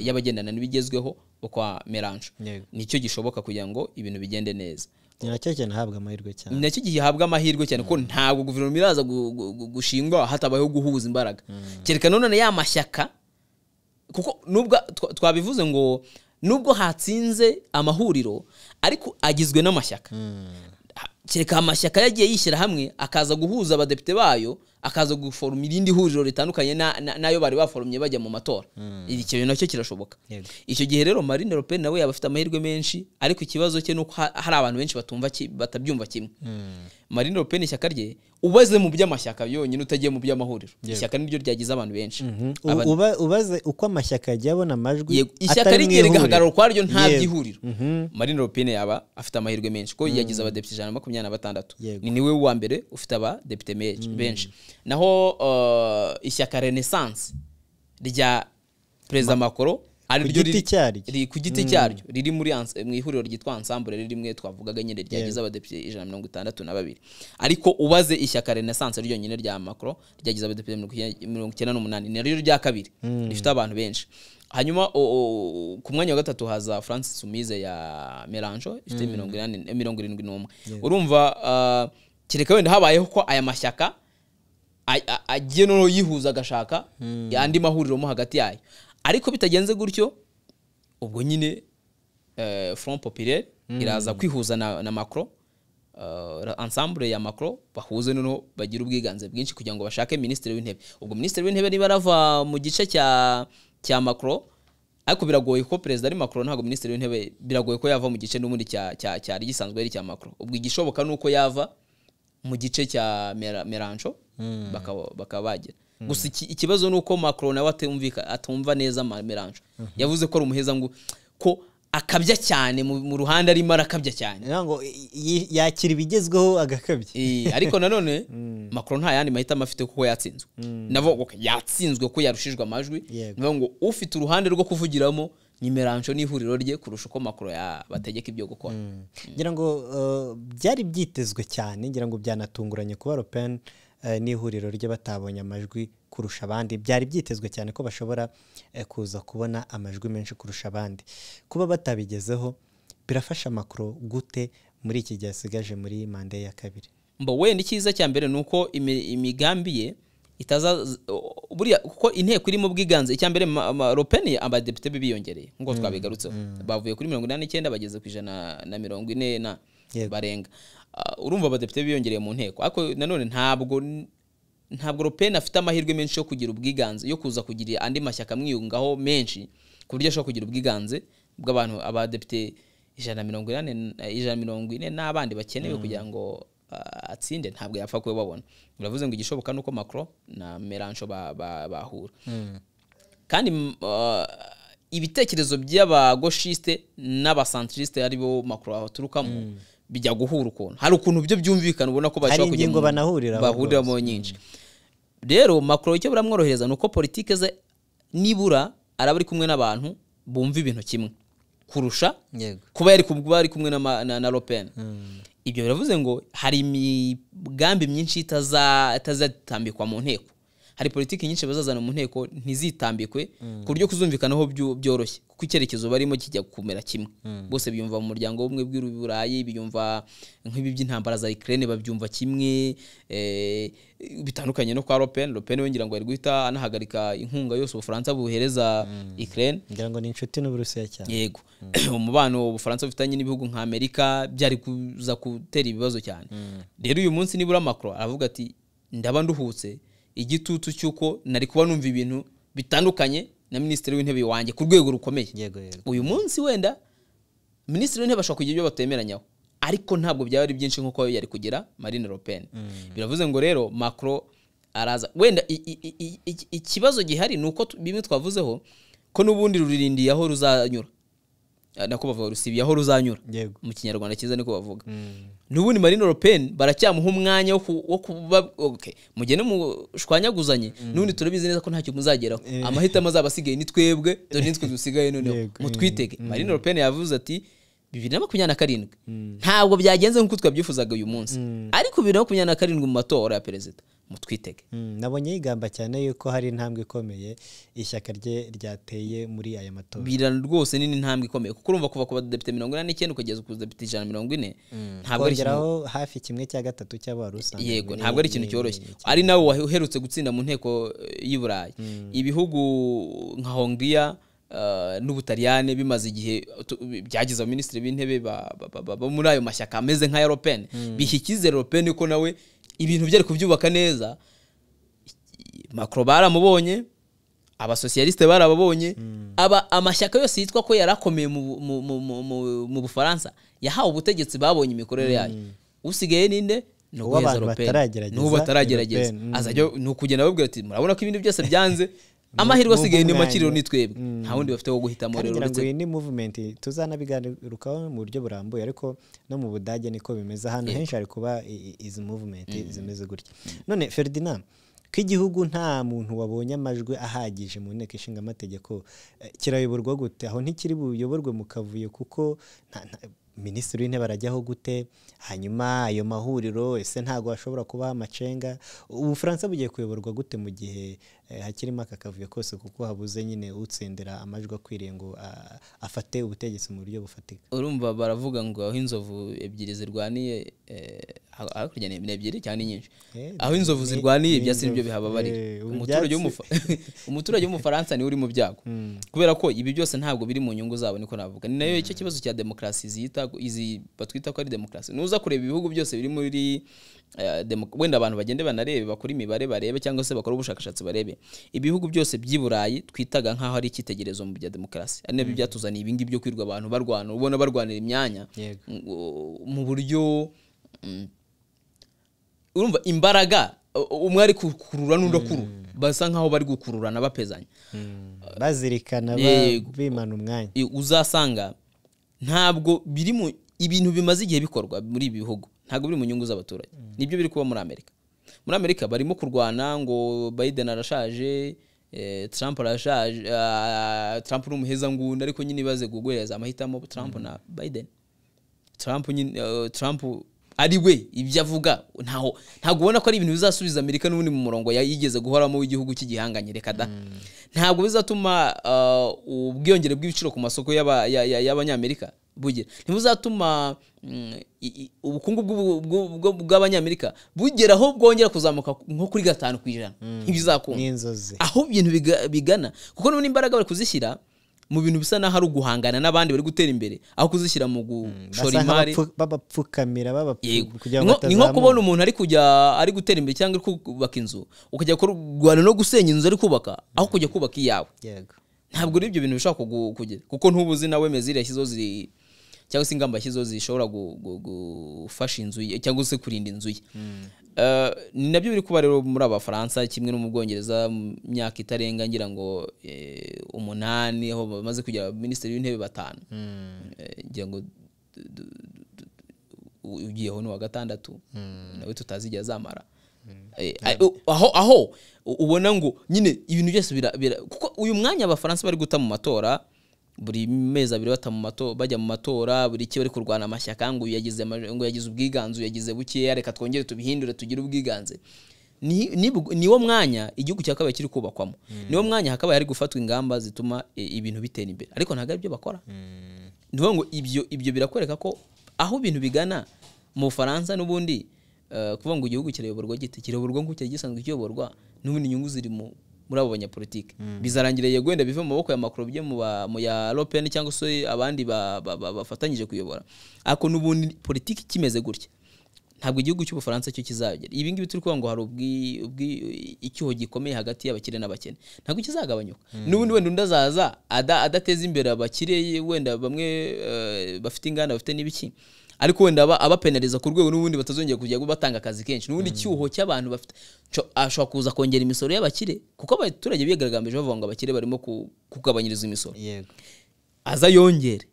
y'abagendana n'ibigezweho bo kwa Mélenchon nicyo gishoboka kugira ngo ibintu bigende neza nacyo cyane habwa amahirwe cyane nacyo gihabwa amahirwe cyane ko ntabwo guverinoma iraza gushingwa hatabayeho guhuza imbaraga kereka none ya mashyaka kuko nubwo twabivuze ngo nubwo hatsinze amahuriro ariko agizwe n'amashyaka kereka amashyaka yagiye yishyira hamwe akaza guhuza abadepite bayo akaza guforuma irindi huriro ritandukanye nayo bari baforumye bajya mu matora iri kintu nacyo kirashoboka icyo gihe rero Marine Le Pen nawe yaba afite amahirwe menshi ariko ikibazo cye nuko hari abantu benshi batabyumva kimwe Marine Le Pen ishyaka rye ubaze mu by'amashyaka yonyine utagiye mu by'amahuriro ishyaka niryo ryagize abantu benshi ubaze uko amashyaka yagiye abona amajwi ishyaka rigiye rigahagarara kwaryo nta byihuriro Marine Le Pen yaba afite amahirwe menshi ko yagize abadepite 126 ni niwe wa mbere ufite abadepite benshi naho ishyaka Renaissance rya Perezida Macron ari ryo riri ku giti cyaryo riri muri mu ihuriro ryitwa Ensemble rimwe twavugaga nyine ryagize abadepite 162 ariko ubaze ishyaka Renaissance ryo nyine rya Macron ryagize abadepite 98 ni ryo rya kabiri rifite abantu benshi hanyuma ku mwanya wa gatatu haza France Insoumise ya Mélenchon ifite 71 urumva kireka wenda habayeho ko aya mashyaka agiye no yihuza agashaka andi mahuriro mo hagati yayo ariko bitagenze gutyo ubwo nyine Front Populaire iraza kwihuza na Macron ensemble ya Macron bahuze no bagira ubwiganze bwinshi kugira ngo bashake ministre w'intebe ubwo ministre w'intebe niba arava mu gice cya Macron ariko biragoye ko president ari Macron ntago ministre w'intebe biragoye ko yava mu gice n'umundi cyari gisanzwe ari cya Macron ubwo igishoboka nuko yava mu gice cya Mélenchon bakabagira gusa ikibazo nuko Macron nawe atumva neza Mélenchon yavuze ko ari umuheza ngo ko akabya cyane mu ruhande arimo arakabya cyane ngo yakira ibigezweho agakabye ariko nanone Macron nta yandi mahitamo afite kuko yatsinzwe navo yatsinzwe ko yarushijwe amajwi niyo ngo ufite uruhande rwo kuvugiramo ni Mélenchon n'ihuriro rye kurusha uko Macron bategeka ibyo gukora ngira ngo byari byitezwe cyane ngira ngo byanatunguranye kuba Le Pen n'ihuriro rye batabonye amajwi kurusha abandi byari byitezwe cyane ko bashobora kuza kubona amajwi menshi kurusha abandi kuba batabigezeho birafasha Macron gute muri iki gihe asigaje muri manda ya kabiri mbo wenda icyiza cya mbere nuko imigambi ye itaza buriya kuko inteko iri mu bwiganze icya mbere Le Pen abadepite biyongereye ngo twabigarutseho bavuye kuri 89 bageze ku 140 barenga urumva abadepite biyongereye mu nteko ariko nanone ntabwo Le Pen afite amahirwe menshi yo kugira ubwiganze yo kuza kugira andi mashyaka mwiyungaho menshi ku buryo ashobora kugira ubwiganze bw'abantu abadepite 140 n'abandi bakenewe kugira ngo atsinde ntabwo yapfa kuba babona biravuze ngo igishoboka nuko Macron na Mélenchon bahura kandi ibitekerezo by'abagoshiste n'abacentriste aribo Macron aturukamo bijya guhura ukuntu hari ukuntu byo byumvikana ubona ko bashaka kujya ngo bahurira mu nyinshi rero Macron icyo buramworohereza nuko politike ze nibura arabari kumwe n'abantu bumva ibintu kimwe kurusha kuba yari kumwe na Le Pen ibyo biravuze ngo hari imigambi myinshi itazatambikwa mu nteko hari politiki nyinshi bazazana mu nteko ntizitambikwe ku buryo kuzumvikanaho byoroshye kuko icyerekezo barimo kijya kumera kimwe bose biyumva mu muryango umwe bw'Uburayi biyumva nk'ibi by'intambara za Ukraine babyumva kimwe bitandukanye no kwa Le Pen wongera ngo ari guhita anahagarika inkunga yose Ubufaransa buhereza Ukraine ngira ngo ni inshuti n'Uburusiya cyane yego umubano Ubufaransa bufitanye n'ibihugu nka Amerika byari kuza gutera ibibazo cyane rero uyu munsi nibura Macron aravuga ati ndaba nduhutse igitutu cyuko nari kuba numva ibintu bitandukanye na ministre w'intebe wanjye ku rwego rukomeye uyu munsi wenda ministre w'intebe ashobora kugira ibyo batemeranyaho ariko ntabwo byaba ari byinshi nkuko yari kugira Marine Le Pen biravuze ngo rero Macron araza wenda ikibazo gihari nuko bimwe twavuzeho ko nubundi ruririndiye aho ruzanyura nako bavuga rusibiye aho ruzanyura mu kinyarwanda cyiza niko bavuga nubundi Marine Le Pen baracyamuha umwanya wo kuba mugene mushwanyaguzanye nubundi turabizi neza ko ntacyo muzageraho amahitamo azabasigaye ni twebwe dore nitwe dusigaye none mutwitege Marine Le Pen yavuze ati 2027 ntabwo byagenze nkuko twabyifuzaga uyu munsi ariko 2027 mu matora ya perezida mutwitege nabonye yigamba cyane yuko hari intambwe ikomeye ishyaka rye ryateye muri aya matora birana rwose nini intambwe ikomeye kuko urumva kuva ku badepite 89 kugeza ku badepite 140 ntabwo ari hafi kimwe cya gatatu cy'abarusanzwe yego ntabwo ari ikintu cyoroshye ari nawe waherutse gutsinda mu nteko y'Uburayi ibihugu nka Hongria n'Ubutaliyane bimaze igihe byagize abaminisitiri b'intebe bo muri ayo mashyaka ameze nka European bishyikize European ko nawe ibintu byari kubyubaka neza. Macron baramubonye, abasosiyaliste barababonye, amashyaka yose yitwa ko yarakomeye mu Bufaransa yahawe ubutegetsi babonye imikorere yayo. Usigaye ninde n'uwo abantu bataragerageza azajya nukugenda babwira ati murabona ko ibintu byose byanze, amahirwe asigaye ni makiriro ni twebwe, nta wundi bafite wo guhitamo rero. Uretse iyi ni movement tuzanabigarukaho mu buryo burambuye, ariko no mu Budage niko bimeze, ahantu henshi hari kuba izi movement zimeze gutya. None Ferdinand, ko igihugu nta muntu wabonye amajwi ahagije mu nteko ishinga amategeko, kirayoborwa gute? Aho ntikiri buyoborwe mu kavuyo, kuko minisitiri w'intebe arajyaho gute? Hanyuma ayo mahuriro ese ntago ashobora kuba amacenga? Ubufaransa bugiye kuyoborwa gute mu gihe hakirimo aka kavuyo kose, kuko habuze nyine utsindira amajwi akwiriye ngo afate ubutegetsi mu buryo bufatika? Urumva baravuga ngo aho inzovu ebyiri zirwaniye hakurya ni ebyiri cyane nyinshi, aho inzovu zirwaniye ibyatsi nibyo bihababarira. Umuturage w'Umufaransa ni uri mu byago, kubera ko ibi byose ntabwo biri mu nyungu zabo, niko navuga. Ni nayo icyo kibazo cya demokarasi izi batwita ko ari demokarasi. Nuza kureba ibihugu byose biri muri wenda abantu bagende banarebe, bakora imibare barebe, cyangwa se bakora ubushakashatsi barebe ibihugu byose by'i Burayi twitaga nkaho ari icyitegererezo mu bya demokarasi. Ari nabyo byatuzaniye ibingi byo kwirwa abantu barwana, ubona barwanira imyanya mu buryo urumva imbaraga, umwe ari kukurura n'undi akuru, basa nkaho bari gukururana bapezanya, bazirikana bimana umwanya. Uzasanga ntabwo biri mu ibintu bimaze igihe bikorwa muri ibi bihugu, ntabwo biri mu nyungu z'abaturage. Nibyo biri kuba muri Amerika. Muri Amerika barimo kurwana ngo Biden arashaje, Trump arashaje, Trump n'umuheza ngunda, ariko nyine baze guguhereza amahitamo Trump na Biden. Trump ari we ibyo avuga ntago ubona ko ari ibintu bizasubiza Amerika n'ubundi mu murongo yigeze guhoramo w'igihugu cy'igihanganye. Reka da, ntabwo bizatuma ubwiyongere bw'ibiciro ku masoko y'abanyamerika bugira, ntibuzatuma ubukungu bw'abanyamerika bugeraho bwongera kuzamuka nko kuri 5%. Ntibizakunda aho ibintu bigana, kuko n'ubundi imbaraga bari kuzishyira mu bintu bisa naho ari uguhangana n'abandi bari gutera imbere, aho kuzishyira mu gushora imari babapfukamira kugira ngo ni nko kubona umuntu ari gutera imbere cyangwa ari kubaka inzu, ukajya kurwana no gusenya inzu ari kubaka aho kujya kubaka iyawe. Ntabwo ari ibyo bintu bishaka kugera, kuko ntubuzi nawe mezire yashyizeho cyangwa se ingamba yashyizeho zishobora gufasha inzu cyangwa se kurinda inzu ye. Ni nabyo biri kuba rero muri Abafaransa, kimwe no mu Bwongereza mu myaka itarenga ngira ngo 8, aho bamaze kugira minisitiri w'intebe 5. Ngira ngo ugiyeho ni wa 6 nawe tutazijya zamara. Aho ubona ngo nyine ibintu byose kuko uyu mwanya Abafaransa bari guta mu matora, buri mezi 2 bata mu matora, bajya mu matora, buri cyo bari kurwana amashyaka ngo yagize ubwiganze, yagize buke, reka twongere tubihindure tugire ubwiganze. Niwo mwanya igihugu cya Kabaye kiri kubakwamo, niwo mwanya hakabaye hari gufatwa ingamba zituma ibintu bitera imbere, ariko ntago aribyo bakora. Ndiho ngo ibyo birakwereka ko aho ibintu bigana mu Faransa n'ubundi kuvuga ngo igihugu kirayoborwa gite, kirayoborwa nk'uko gisanzwe kiyoborwa n'ubundi inyungu ziri muri abo banyapolitike. Bizarangira yegwenda bive mu maboko ya Macron bye mu ya European cyangwa se abandi bafatanyije kuyobora, ariko n'ubundi politiki kimeze gutya ntabwo igihugu cy'Ubufaransa cyo kizagera. Ibi ngibi turi kuvuga ngo hari icyuho gikomeye hagati y'abakire n'abakene, ntabwo kizagabanyuka. N'ubundi wenda undazaza adateza imbere abakire, wenda bamwe bafite inganda bafite n'ibiki, ariko wenda abapenaliza ku rwego n'ubundi batazongera kujya batanga akazi kenshi. N'ubundi cyuho cy'abantu bafite ashobora kuza kongera imisoro y'abakire, kuko abaturage bigaragambije bavuga ngo abakire barimo kugabanyiriza imisoro. Aza yongere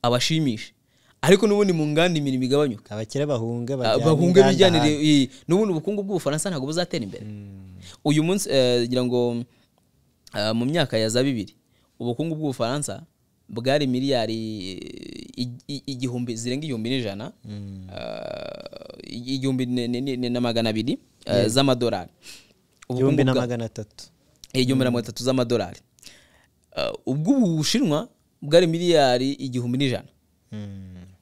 abashimishe, ariko n'ubundi mu nganda imirimo igabanyuka, abakire bahunge bijyanire, n'ubundi ubukungu bw'Ubufaransa ntabwo buzatera imbere. Uyu munsi ngira ngo mu myaka ya za 2000 ubukungu bw'Ubufaransa bwari miliyari zirenga 1,100 1,200 z'amadolari, 1,300 z'amadolari. Ubwo Ubushinwa bwari miliyari 1,100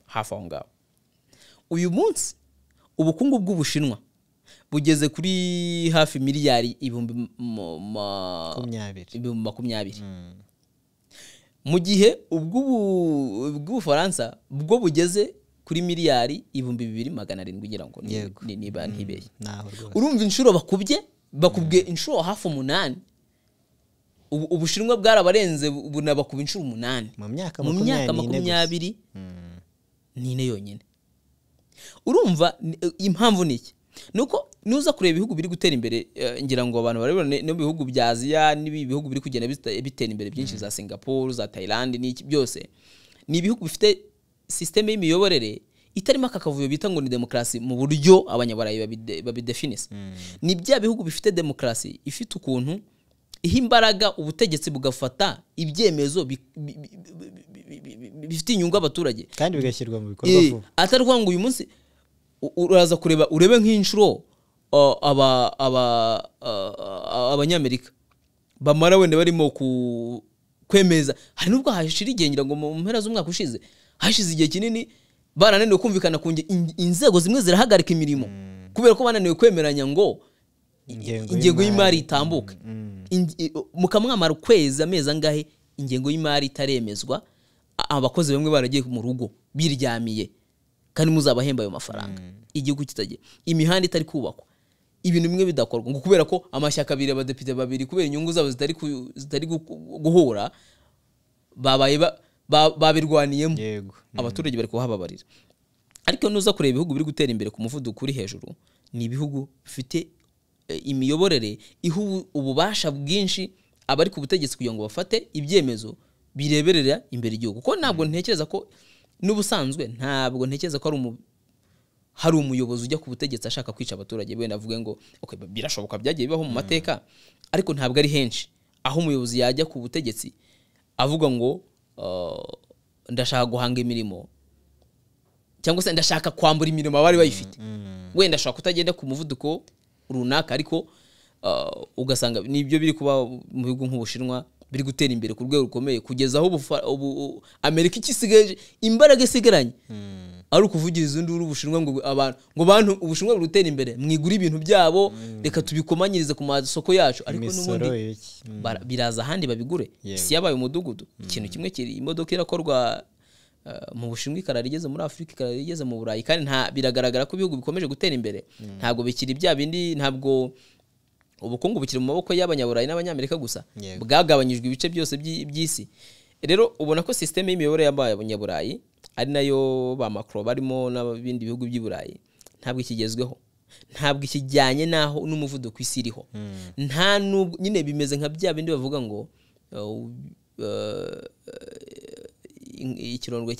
hafi aho ngaho. Uyu munsi ubukungu bw'Ubushinwa bugeze kuri hafi miliyari 20,000. mu gihe ubw'Ubufaransa bwo bugeze kuri miliyari 2,700 ngira ngo niba ntibeye. Urumva inshuro bakubye inshuro hafi 8. Ubushinwa bwarabarenze bunabakuba inshuro 8 mu myaka 20 nine yonyine. Urumva impamvu niki nuko nuza kureba ibihugu biri gutera imbere, ngira ngo abantu barabona no bihugu bya Aziya n'ibihugu biri kugenda bitera imbere byinshi za Singapore za Thailand n'iki byose ni ibihugu bifite systeme y'imiyoborere itarimo akakavuyo bita ngo ni demokrasi mu buryo abanyaburayi babidefinisa. Ni bya bihugu bifite demokrasi ifite ukuntu ihimbaraga ubutegetsi bugafata ibyemezo bifite inyungu abaturage kandi bigashyirwa mu bikorwa vuba. Atari kwa ngo uyu munsi uraza kureba urebe nk'inshuro abanyamerika bamara wende barimo kwemeza. Hari nubwo hashira igihe ngira ngo mu mpera z'umwaka ushize hashize igihe kinini barananiwe kumvikana ku inzego zimwe zirahagarika imirimo kubera ko bananiwe kwemeranya ngo ingengo y'imari itambuka. Mukamwamara ukwezi amezi angahe ingengo y'imari itaremezwa, abakozi bamwe baragiye mu rugo biryamiye kandi muzabahemba ayo mafaranga. Igihugu kitagiye imihanda itari kubakwa, ibintu bimwe bidakorwa ngo kubera ko amashyaka abiri abadepite babiri kubera inyungu zabo zitari guhura babirwaniyemo. Abaturage bari kuhababarira. Ariko nuza kureba ibihugu biri gutera imbere ku muvuduko uri hejuru ni ibihugu bifite imiyoborere ihu ububasha bwinshi abari ku butegetsi kugira ngo bafate ibyemezo bireberera imbere igihugu. Ko ntabwo ntekereza ko n'ubusanzwe ntabwo ntekereza ko hari umuyobozi ujya ku butegetsi ashaka kwica abaturage. Bwe navuge ngo okay, birashoboka byagiye bibaho mu mateka, ariko ntabwo ari henshi aho umuyobozi yajya ku butegetsi avuga ngo ndashaka guhanga imirimo cyangwa se ndashaka kwambura imirimo abari bayifite. Wenda ndashaka kutagenda ku muvuduko runaka, ariko ugasanga nibyo biri kuba mu bihugu nk'Ubushinwa biri gutera imbere ku rwego rukomeye kugeza aho Amerika ikisigaje imbaraga isigaranye ari ukuvugiriza induru Ubushinwa ngo abantu Ubushinwa buri gutera imbere mwigura ibintu byabo reka tubikomanyirize ku masoko yacu, ariko n'ubundi biraza handi babigure. Si yabaye umudugudu ikintu kimwe kiri imodoka irakorwa mu Bushinwa ikararigeze muri Afrika ikararigeze mu Burayi, kandi biragaragara ko ibihugu bikomeje gutera imbere. Ntabwo bikiri bya bindi, ntabwo ubukungu bukiri mu maboko y'abanyaburayi n'abanyamerika gusa, bwagabanyijwe ibice byose by'isi. Rero ubona ko systeme y'imiyoborere y'abanyaburayi ari nayo ba Macron barimo n'abindi bihugu by'Iburayi ntabwo ikigezweho, ntabwo ikijyanye naho n'umuvuduko isi iriho. Nta nubwo nyine bimeze nka bya bindi bavuga ngo ikirondwe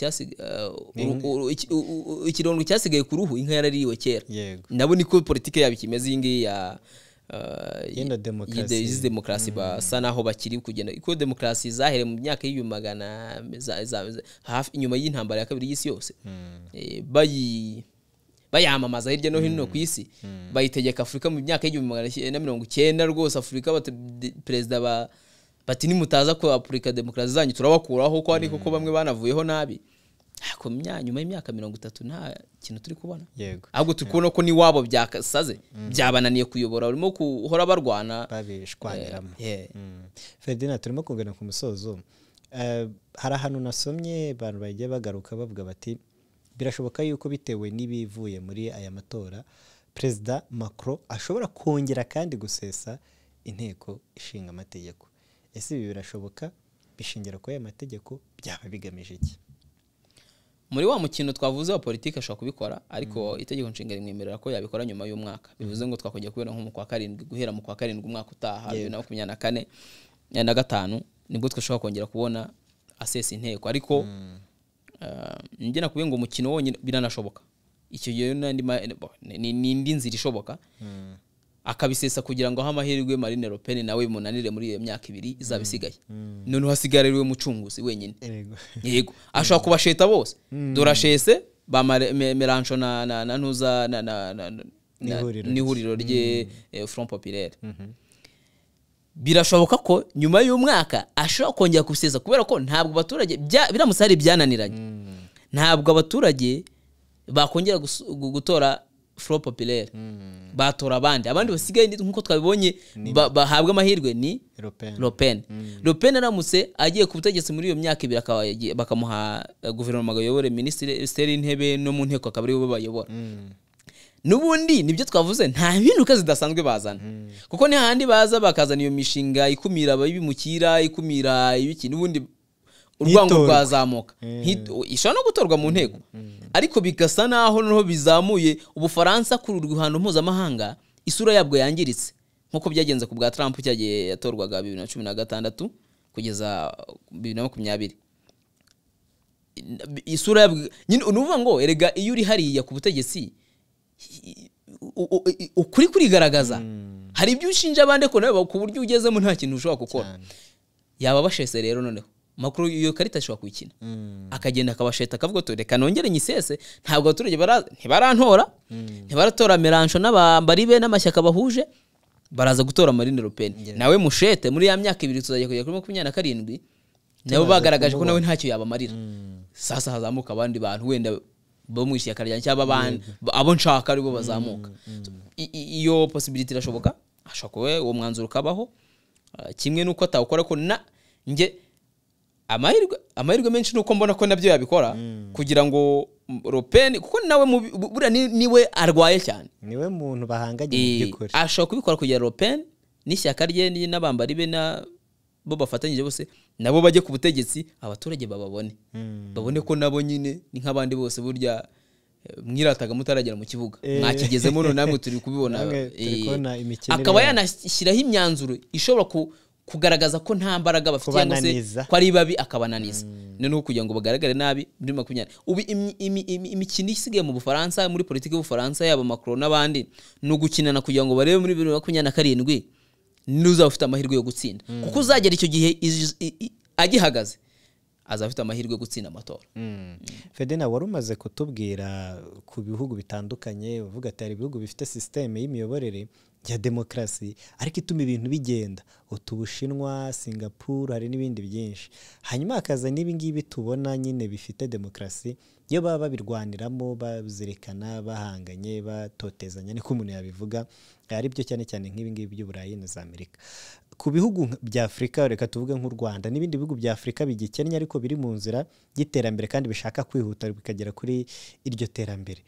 cyasigaye ku ruhu inka yarariwe kera. Nabo niko politike yabo kimeze ingi ya demokrasi basa naho bakiri kugenda. Iko demokrasi zahere mu myaka y'ibimagana hafi inyuma y'intambara ya kabiri y'isi yose, bayamamaza hirya no hino ku isi, bayitegeka Afrika mu myaka y'1990 rwose. Afrika perezida bati nimutaza ko Afrika demokrasi zanyu turabakuraho ko ariko ko bamwe banavuyeho nabi. Ako nyuma y'imyaka 30 nta kintu turi kubona. Ahubwo turi kubona ko ni wabo byakasaze byabananiye kuyobora, urimo kuhora barwana babishwaniramo. Ferdinand, turimo kugana ku musozo. Hari ahantu nasomye abantu bagiye bagaruka bavuga bati birashoboka yuko bitewe n'ibivuye muri aya matora Perezida Macron ashobora kongera kandi gusesa inteko ishinga amategeko. Ese ibi birashoboka? Bishingira ko aya mategeko byaba bigamije iki? Muri wa mukino twavuze wa politike ashobora kubikora, ariko itegeko nshinga rimwemerera ko yabikora nyuma y'umwaka. Bivuze ngo twakongera kubera nko mu kwa karindwi, guhera mu kwa karindwi umwaka utaha 2024 na 5 nibwo twashobora kongera kubona asesa inteko. Ariko njye nakubiye ngo umukino wonyine biranashoboka. Icyo gihe n'indi nzira ishoboka akabisesa kugira ngo amahirwe Marine Le Pen nawe munanire muri iyo myaka 2 izabisigaye. None hasigariwe mucunguzi wenyine. Yego ashaka kubasheta bose. Dorashese ba Mélenchon na ntuza n'ihuriro rye Front Populaire. Birashoboka ko nyuma y'umwaka ashaka kongera kubisesa kubera ko ntabwo abaturage biramusari byananiranye. Ntabwo abaturage bakongera gutora Front Populaire batora abandi basigaye nkuko twabibonye bahabwa amahirwe ni Le Pen. Le Pen aramutse agiye ku butegetsi muri iyo myaka ibiri bakamuha guverinoma ayobore minisiteri y'intebe no mu nteko akaba ari bo bayobora. Nubundi nibyo twavuze nta mpinduka zidasanzwe bazana kuko ni handi baza bakazana iyo mishinga ikumira ababimukira ikumira ibiki nubundi urwango rwazamuka ishobora no gutorwa mu nteko ariko bigasa naho noneho bizamuye Ubufaransa ku ruhando mpuzamahanga isura yabwo yangiritse nkuko byagenze ku bwa Trump cyagiye yatorwaga 2016 kugeza 2020 isura yabwo nyine unuvuga ngo erega iyo uri hariya ku butegetsi ukuri kurigaragaza hari ibyo ushinja abandi ko nawe ku buryo ugezemo nta kintu ushobora gukora yaba bashese rero noneho Macron iyo karita ashobora kuyikina akagenda akabasheta akavuga to reka nongere nyisese ntabwo abaturage ntibarantora ntibaratora Mélenchon n'abambari be n'amashyaka bahuje baraza gutora Marine Le Pen nawe mushete muri ya myaka ibiri tuzajya kujya kuri 27 nabo bagaragaje ko nawe ntacyo yabamarira sasa hazamuka abandi bantu wenda bo mu ishyaka rya cyaba abandi abo nshaka aribo bazamuka iyo possibility irashoboka ashaka uwo mwanzuro kabaho kimwe nuko atawukora ko nge amahirwe menshi nuko mbona ko nabyo yabikora kugira ngo Le Pen kuko nawe bura niwe arwaye cyane niwe muntu bahanganye mu by'ukuri ashaka kubikora kugira Le Pen n'ishyaka rye n'abambari be na bo bafatanyije bose nabo bajye ku butegetsi abaturage babone ko nabo nyine ni nk'abandi bose burya mwirataga mutaragera mu kibuga mwakigezemo none namwe turi kubibona akaba yanashyiraho imyanzuro ishobora kugaragaza ko nta mbaraga bafite cyangwa se ko ari babi akabananiza noneho kugira ngo bagaragare nabi muri 20 ubu imikino isigaye mu Bufaransa muri politiki y'Ubufaransa yaba Macron n'abandi no gukinana kugira ngo barebe muri 2027 n'uzafite amahirwe yo gutsinda kuko uzagera icyo gihe agihagaze azafite amahirwe yo gutsinda amatora. Fedena wari umaze kutubwira ku bihugu bitandukanye uvuga ati hari ibihugu bifite systeme y'imiyoborere ya demokrasi ariko ituma ibintu bigenda Ubushinwa Singapore hari n'ibindi byinshi hanyuma akaza nibi ngibi tubona nyine bifite demokrasi iyo baba babirwaniramo bazirekana bahanganye batotezanya niko umuntu yabivuga ari byo cyane cyane nk'ibi ngibi by'Uburayi na za Amerika ku bihugu bya Afrika reka tuvuge nk'u Rwanda n'ibindi bihugu bya Afrika bigikennye ariko biri mu nzira y'iterambere kandi bishaka kwihuta bikagera kuri iryo terambere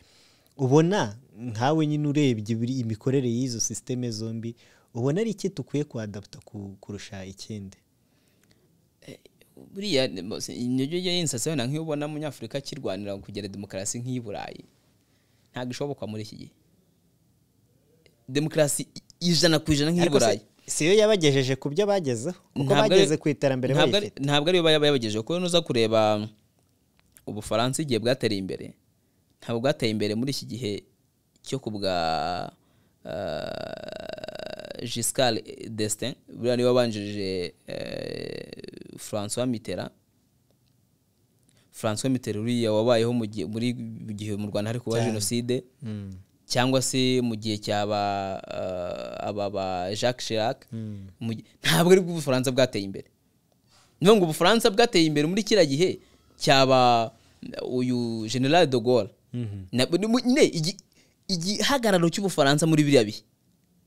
ubona nkawe nyine urebye imikorere y'izo systeme zombi ubona ari iki tukwiye kuadapta kurusha ikindi buriya nibyo yinsase na nk'ubona mu Afrika kirwanira kugera demokrasi nk'Iburayi ntabwo ishoboka muri iki gihe demokrasi 100% nk'Iburayi siyo yabagejeje ku byo bagezeho kuko bageze ku iterambere bayifite ntabwo ari yabagejeje kuko nuza kureba Ubufaransa igihe bwatera imbere ntabwo bwateye imbere muri iki gihe cyo kubwa Giscard d'Estaing buriya niwe wabanjirije François Mitterrand uriya wabayeho muri gihe mu Rwanda hari kuba genocide cyangwa se mu gihe cyaba aba Jacques Chirac ntabwo ari Ubufaransa bwateye imbere niyo ngo Ubufaransa bwateye imbere muri kira gihe cyaba uyu General de Gaulle igihagararo cy'Ubufaransa muri biriya bihe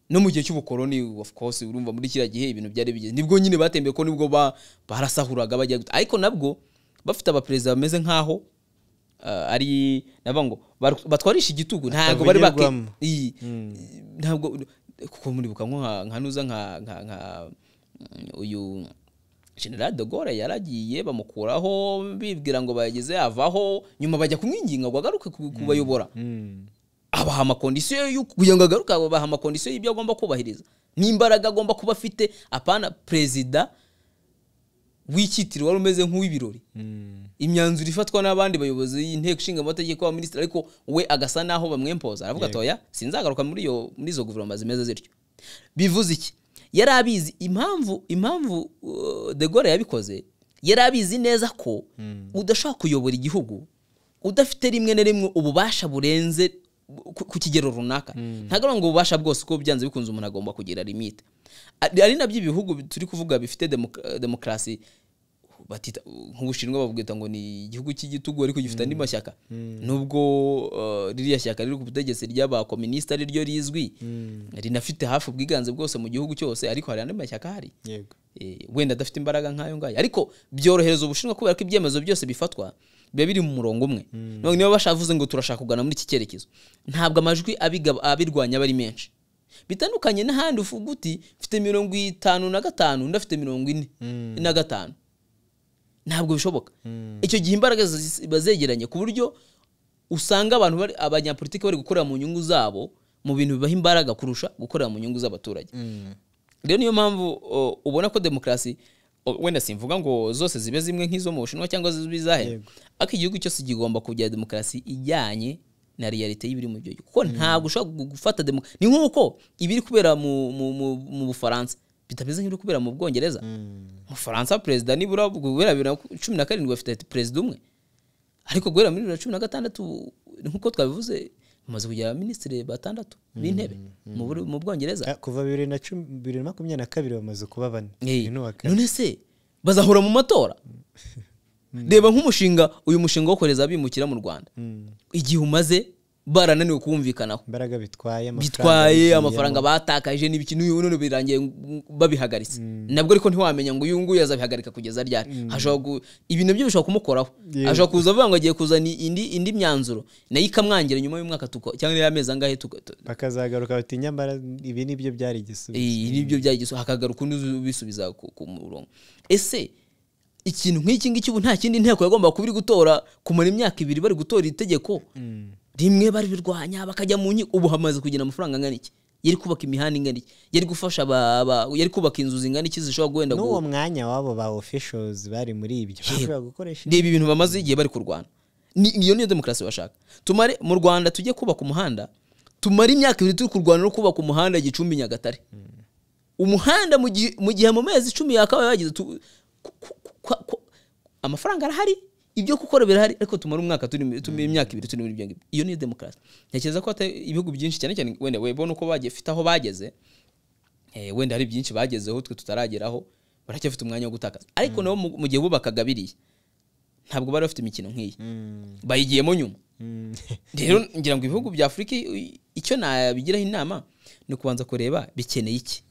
no mu gihe cy'ubukoloni of course urumva muri kira gihe ibintu byari bigeze nibwo nyine batembeye ko nibwo barasahuraga bajya ariko nabwo bafite abaperezida bameze nkaho ari nabango batwarisha igitugu ntabwo bari ntabwo kuko muri bukanwa nkanuza nka uyu General de Gaulle yaragiye bamukuraho bibwira ngo bageze avaho nyuma bajya kumwinginga ngo agaruke kubayobora abaha amakondisiyo y'ukugira ngo agaruka abaha amakondisiyo y'ibyo agomba kubahiriza n'imbaraga agomba kuba afite apana perezida w'icyitiro wari umeze nk'uw'ibirori imyanzuro ifatwa n'abandi bayobozi y'inteko ishinga amategeko y'abaminisitiri ariko we agasa naho bamwempoza aravuga atoya sinzagaruka muri izo guverinoma zimeze zityo bivuze iki yari abizi impamvu de Gaulle yabikoze yari abizi neza ko udashaka kuyobora igihugu udafite rimwe na rimwe ububasha burenze ku kigero runaka ntago ngo ubasha bwose ko byanze bikunze umuntu agomba kugira limite ari nabyo ibihugu turi kuvuga bifite demokrasi batita nk'Ubushinwa babwita ngo ni igihugu cy'igitugu ariko gifite andi mashyaka nubwo ririya shyaka riri ku butegetsi ry'abakomunista ari ryo rizwi rinafite hafi ubwiganze bwose mu gihugu cyose ariko hari andi mashyaka hari yego wenda adafite imbaraga nk'ayo ngayo ariko byorohereza Ubushinwa kubera ko ibyemezo byose bifatwa biba biri mu murongo umwe none niba bashavuze ngo turashaka kugana muri iki cyerekezo ntabwo amajwi abirwanya bari menshi bitandukanye n'ahandi uvuga uti mfite 55 ndafite 45 ntabwo bishoboka icyo gihe imbaraga bazegeranye ku buryo usanga abantu bari abanyapolitiki bari gukorera mu nyungu zabo mu bintu bibaha imbaraga kurusha gukorera mu nyungu z'abaturage rero niyo mpamvu ubona ko demokrasi wenda simvuga ngo zose zibe zimwe nk'izo mu Bushinwa cyangwa zibizahe ariko igihugu cyose kigomba kugira demokrasi ijyanye na realite y'ibiri mu byo kuko ntabwo ushobora gufata ni nk'uko ibiri kubera mu Bufaransa bitameze nk'ibiri kubera mu Bwongereza mu Faransa president nibura guhera 2017 bafite president umwe ariko guhera muri 2016 nkuko twabivuze bamaze kugira ministre batandatu b'intebe mu Bwongereza kuva 2022 bamaze kuba bane none se bazahora mu matora reba nk'umushinga uyu mushinga wo koreza abimukira mu Rwanda igihe umaze barananiwe kumvikanaho imbaraga bitwaye amafaranga batakaje n'ibikintu none birangiye babihagaritse nabwo ariko ntiwamenya ngo uyu nguyu yazabihagarika kugeza ryari hashobora ibintu byo bishobora kumukoraho ashobora kuza avuga ngo agiye kuzana indi myanzuro nayo ikamwangira nyuma y'umwaka cyangwa y'amezi angahe bakazagaruka bati nyambara ibi nibyo byari igisubizo nibyo byari igisubizo hakagaruka undi bisubiza ku murongo ese ikintu nk'iki ngiki ubu nta kindi inteko yagomba kubiri gutora kumara imyaka 2 bari gutora itegeko rimwe bari birwanya bakajya mu nkiko ubu hamaze kugira amafaranga angana iki yari kubaka imihanda ingana iki yari gufasha yari kubaka inzu zingana iki zishobora gwenda n'uwo mwanya wabo ba officials bari muri ibyo bashobora gukoresha ibi bintu bamaze igihe bari kurwana niyo demokrasi bashaka tumare mu Rwanda tujye kubaka umuhanda tumare imyaka 2 turi kurwana no kubaka umuhanda Gicumbi Nyagatare umuhanda mu gihe mu mezi 10 yakabaye yagize amafaranga arahari ibyo gukora birahari ariko tumara umwaka turi imyaka 2 turi muri ibyo ngibyo iyo ni demokrasi ntekereza ko ibihugu byinshi cyane cyane wenda webona uko bagifite aho bageze wenda hari byinshi bagezeho twe tutarageraho baracyafite umwanya wo gutakaza ariko nabo mu gihe bubakagabiriye ntabwo bari bafite imikino nk'iyi bayigiyemo nyuma rero ngira ngo ibihugu bya Afrika icyo nabigiraho inama no kubanza kureba bikeneye iki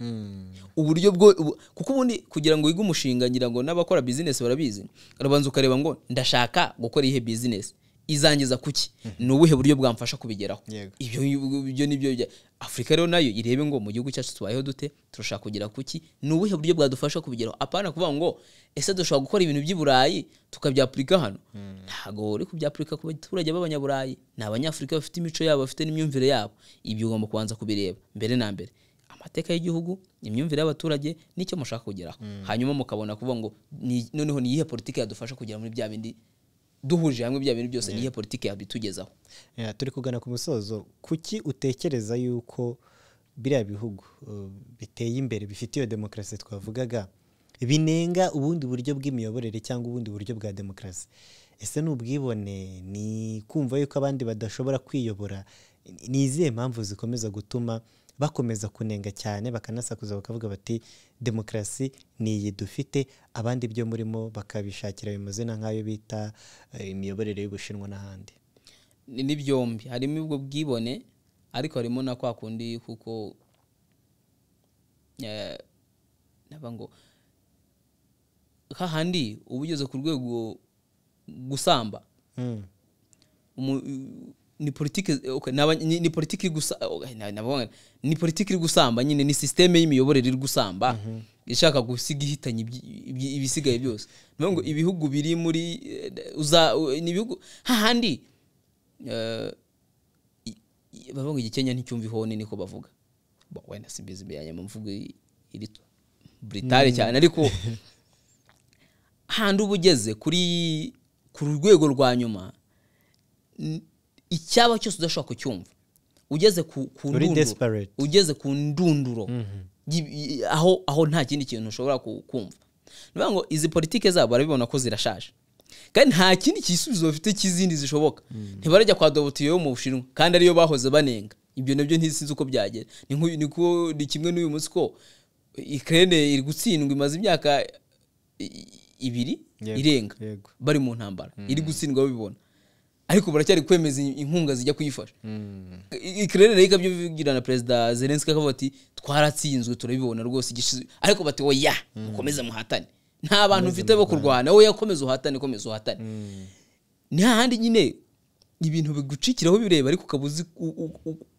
uburyo bwo kuko ubundi kugira ngo wige umushinga ngira ngo n'abakora business barabizi arabanza ukareba ngo ndashaka gukora ihe business izangiza kuki n'ubuhe buryo bwamfasha kubigeraho ibyo nibyo Afrika rero nayo irebe ngo mu gihugu cyacu tubayeho dute turashaka kugira kuki n'ubuhe buryo bwadufasha kubigeraho apana kuvuga ngo ese dushobora gukora ibintu by'Iburayi tukabyaplika hano ntago uri kubyaplika ku baturage b'abanyaburayi n'abanyafrika bafite imico yabo bafite n'imyumvire yabo ibyo ugomba kubanza kubireba mbere na mbere amateka y'igihugu imyumvire y'abaturage nicyo mushaka kugeraho hanyuma mukabona kuvuga ngo noneho ni ihe politiki yadufasha kugera muri bya bindi duhuje hamwe bya bintu byose niye politiki yabitugezaho turi kugana ku musozo kuki utekereza yuko biriya bihugu biteye imbere bifite iyo demokrasi twavugaga binenga ubundi buryo bw'imiyoborere cyangwa ubundi buryo bwa demokrasi ese n'ubwibone ni kumva yuko abandi badashobora kwiyobora ni izihe mpamvu zikomeza gutuma bakomeza kunenga cyane bakanasakuza bakavuga bati demokrasi ni iyi dufite abandi byo murimo bakabishakira ayo mazina nk'ayo bita imiyoborere y'Ubushinwa n'ahandi ni byombi harimo ubwo bwibone ariko harimo na kwa kundi kuko nabango hahandi ubugeze ku rwego gusamba ni politiki ni politiki gusa ni politiki gusamba nyine ni systeme y'imiyoborere iri gusamba ishaka gusiga ihitanye ibisigaye byose ngo ibihugu biri muri ni bihugu hahandi bavuga igikenya nticyumva ihone niko bavuga wenda simbizi biyanye mu mvugo iri brutale cyane ariko handi ubugeze kuri ku rwego rwa nyuma icyaba cyose udashaka kucyumva ugeze ku ndunduro aho nta kindi kintu ushobora kumva niba ngo izi politike zabo barabibona ko zirashaje kandi nta kindi kisubizo bafite kizindi zishoboka ntibarajya kwa Dobotiyo mu Bushinwa kandi ariyo bahoze banenga ibyo nabyo ntisinzi uko byagera ni kimwe n'uyu munsi ko Ukraine iri gutsindwa imaze imyaka ibiri Yego, irenga yego. bari mu ntambara iri gutsindwa babibona ariko baracyari kwemeza inkunga zijya kuyifasha Ukraine rero ikabyo bigira na Perezida Zelensky akavuga ati twaratsinzwe turabibona rwose igishize ariko bati oya mukomeze muhatane nta bantu mfite bo kurwana wowe yakomeza uhatane komeza uhatane ni hahandi nyine ibintu bigucikiraho bireba ariko ukabuzi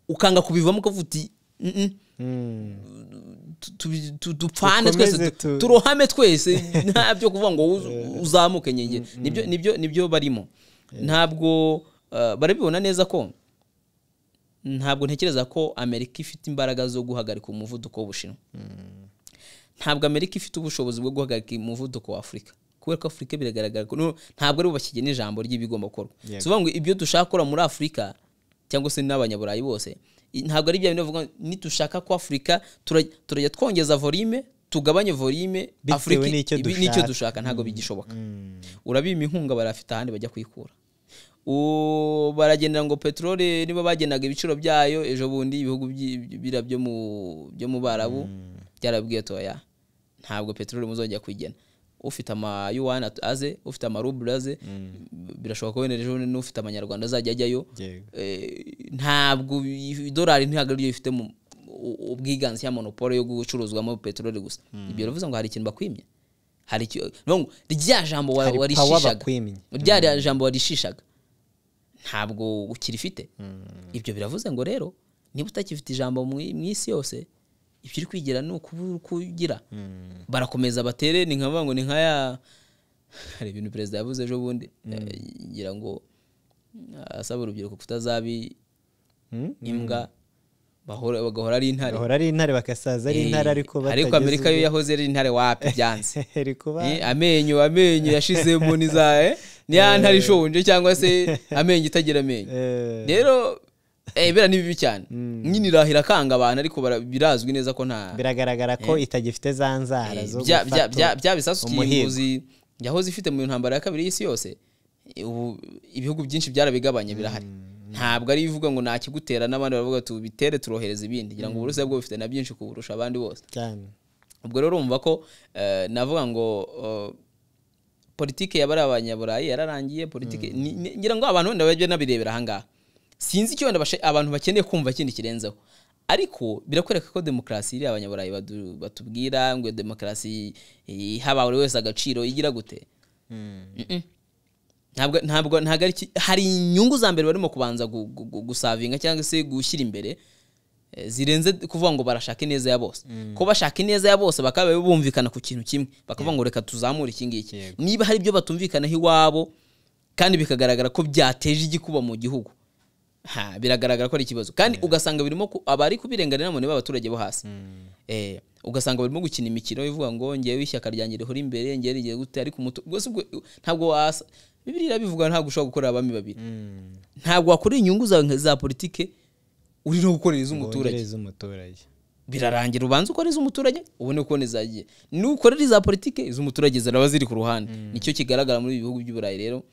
ukanga kubivamo ukavuti dupfane twese turohame twese ntabyo kuvuga ngo uzamuke nyenge nibyo barimo ntabwo barabibona neza ko ntabwo ntekereza ko Amerika ifite imbaraga zo guhagarika umuvuduko w'Ubushinwa ntabwo Amerika ifite ubushobozi bwo guhagarika umuvuduko wa Afurika kubera ko Afurika biragaragara ko ntabwo ari ubakigena ijambo ry'ibigomba gukorwa so ngo ibyo dushaka gukora muri Afurika cyangwa se n'abanyaburayi bose ntabwo ari bya bintu bavuga ni dushaka ko Afurika turajya twongeza volume tugabanye volume Afurika nicyo dushaka ntabwo bigishoboka urabima inkunga barafite ahandi bajya kuyikura baragendera ngo petrole niba bagenaga ibiciro byayo ejo bundi ibihugu byo mu Barabu byarabwiye toya ntabwo petrole muzojya kwigena ufite ama yuan aze ufite ama ruble aze birashoboka ko wene ejo n'ufite amanyarwanda azajya ajyayo ntabwo dolari ntabwo ariyo ifite mu ubwiganze ya monopole yo gucuruzwamo petrole gusa ibyo bivuze ngo hari ikintu bakwimye hari no rya jambo warishishaga rya jambo warishishaga ntabwo ukirifite ibyo biravuze ngo rero niba utakifite ijambo mu isi yose ibyo uri kwigira ni ukugira barakomeza batere ni nkavuga ngo ni nkaya hari ibintu perezida yavuze ejo bundi ngira ngo asaba urubyiruko kutazabi imbwa bagahora ari intare bakasaza ari intare ariko Amerika yo yahoze ari intare wapi byanze amenyo yashizemo nizae ni antare ishonje cyangwa se amenyo itagira amenyo rero bera ni bibi cyane nyine irahira kanga abantu ariko birazwi neza ko nta biragaragara ko itagifite za nzara zo bya bisasu kimbuzi yahoze ifite mu ntambara ya kabiri y'isi yose ibihugu byinshi byarabigabanye birahari ntabwo ari bivuga ngo nakigutera n'abandi baravuga tubitere turohereza ibindi ngira ngo Uburusiya bwo bifite na byinshi kuburusha abandi bose cyane ubwo rero urumva ko navuga ngo politike y'abari abanyaburayi yararangiye politike ngira ngo abantu wenda bajye nabirebera ahangaha sinzi icyo abantu bakeneye kumva kindi kirenzeho ariko birakwereka ko demokrasi iri abanyaburayi batubwira ngo demokrasi haba buri wese agaciro igira gute ntabwo hari inyungu za mbere barimo kubanza gusavinga cyangwa se gushyira imbere zirenze kuvuga ngo barashaka ineza ya bose ko bashaka ineza ya bose bakaba bumvikana ku kintu kimwe bakavuga ngo reka tuzamure iki ngiki niba hari ibyo batumvikanaho iwabo kandi bikagaragara ko byateje igikuba mu gihugu biragaragara ko ari ikibazo kandi ugasanga birimo abari kubirenganira none b'abaturage bo hasi ugasanga barimo gukina imikino ivuga ngo ngiye wishyaka ryanjye rihora imbere ngiye rigiye gute ariko ntabwo wasa Bibiliya bivuga ntabwo ushobora gukorera abami babiri ntabwo wakora inyungu za politike uri no gukorera umuturage birarangira ubanza ukoreza umuturage ubone ko nezagiye nukorera iza politike iz'umuturage zaraba ziri ku ruhande nicyo kigaragara muri ibihugu by'Uburayi rero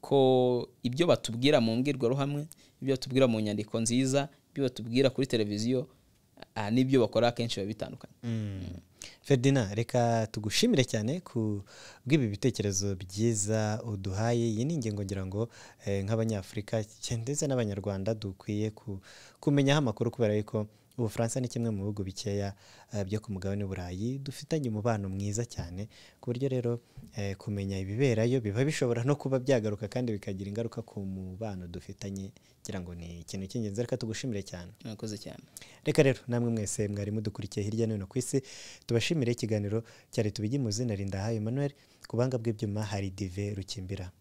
ko ibyo batubwira mu mbwirwaruhamwe ibyo batubwira mu nyandiko nziza ibyo batubwira kuri televiziyo n'ibyo bakora kenshi biba bitandukanye Ferdinand reka tugushimire cyane ku bw'ibi bitekerezo byiza uduhaye iyi ni ingingo ngira ngo nk'abanyafurika ndetse n'abanyarwanda dukwiye kumenyaho amakuru kubera yuko Ubufaransa ni kimwe mu bihugu bikeya byo ku mugabane w'Uburayi dufitanye umubano mwiza cyane ku buryo rero kumenya ibiberayo biba bishobora no kuba byagaruka kandi bikagira ingaruka ku mubano dufitanye kugira ngo ni ikintu cy'ingenzi reka tugushimire cyane murakoze cyane reka rero namwe mwese mwari mudukurikiye hirya no hino ku isi tubashimire ikiganiro cyari tubigimuze narinda hayo Emmanuel ku banga bw'ibyuma hari Dive Rukimbira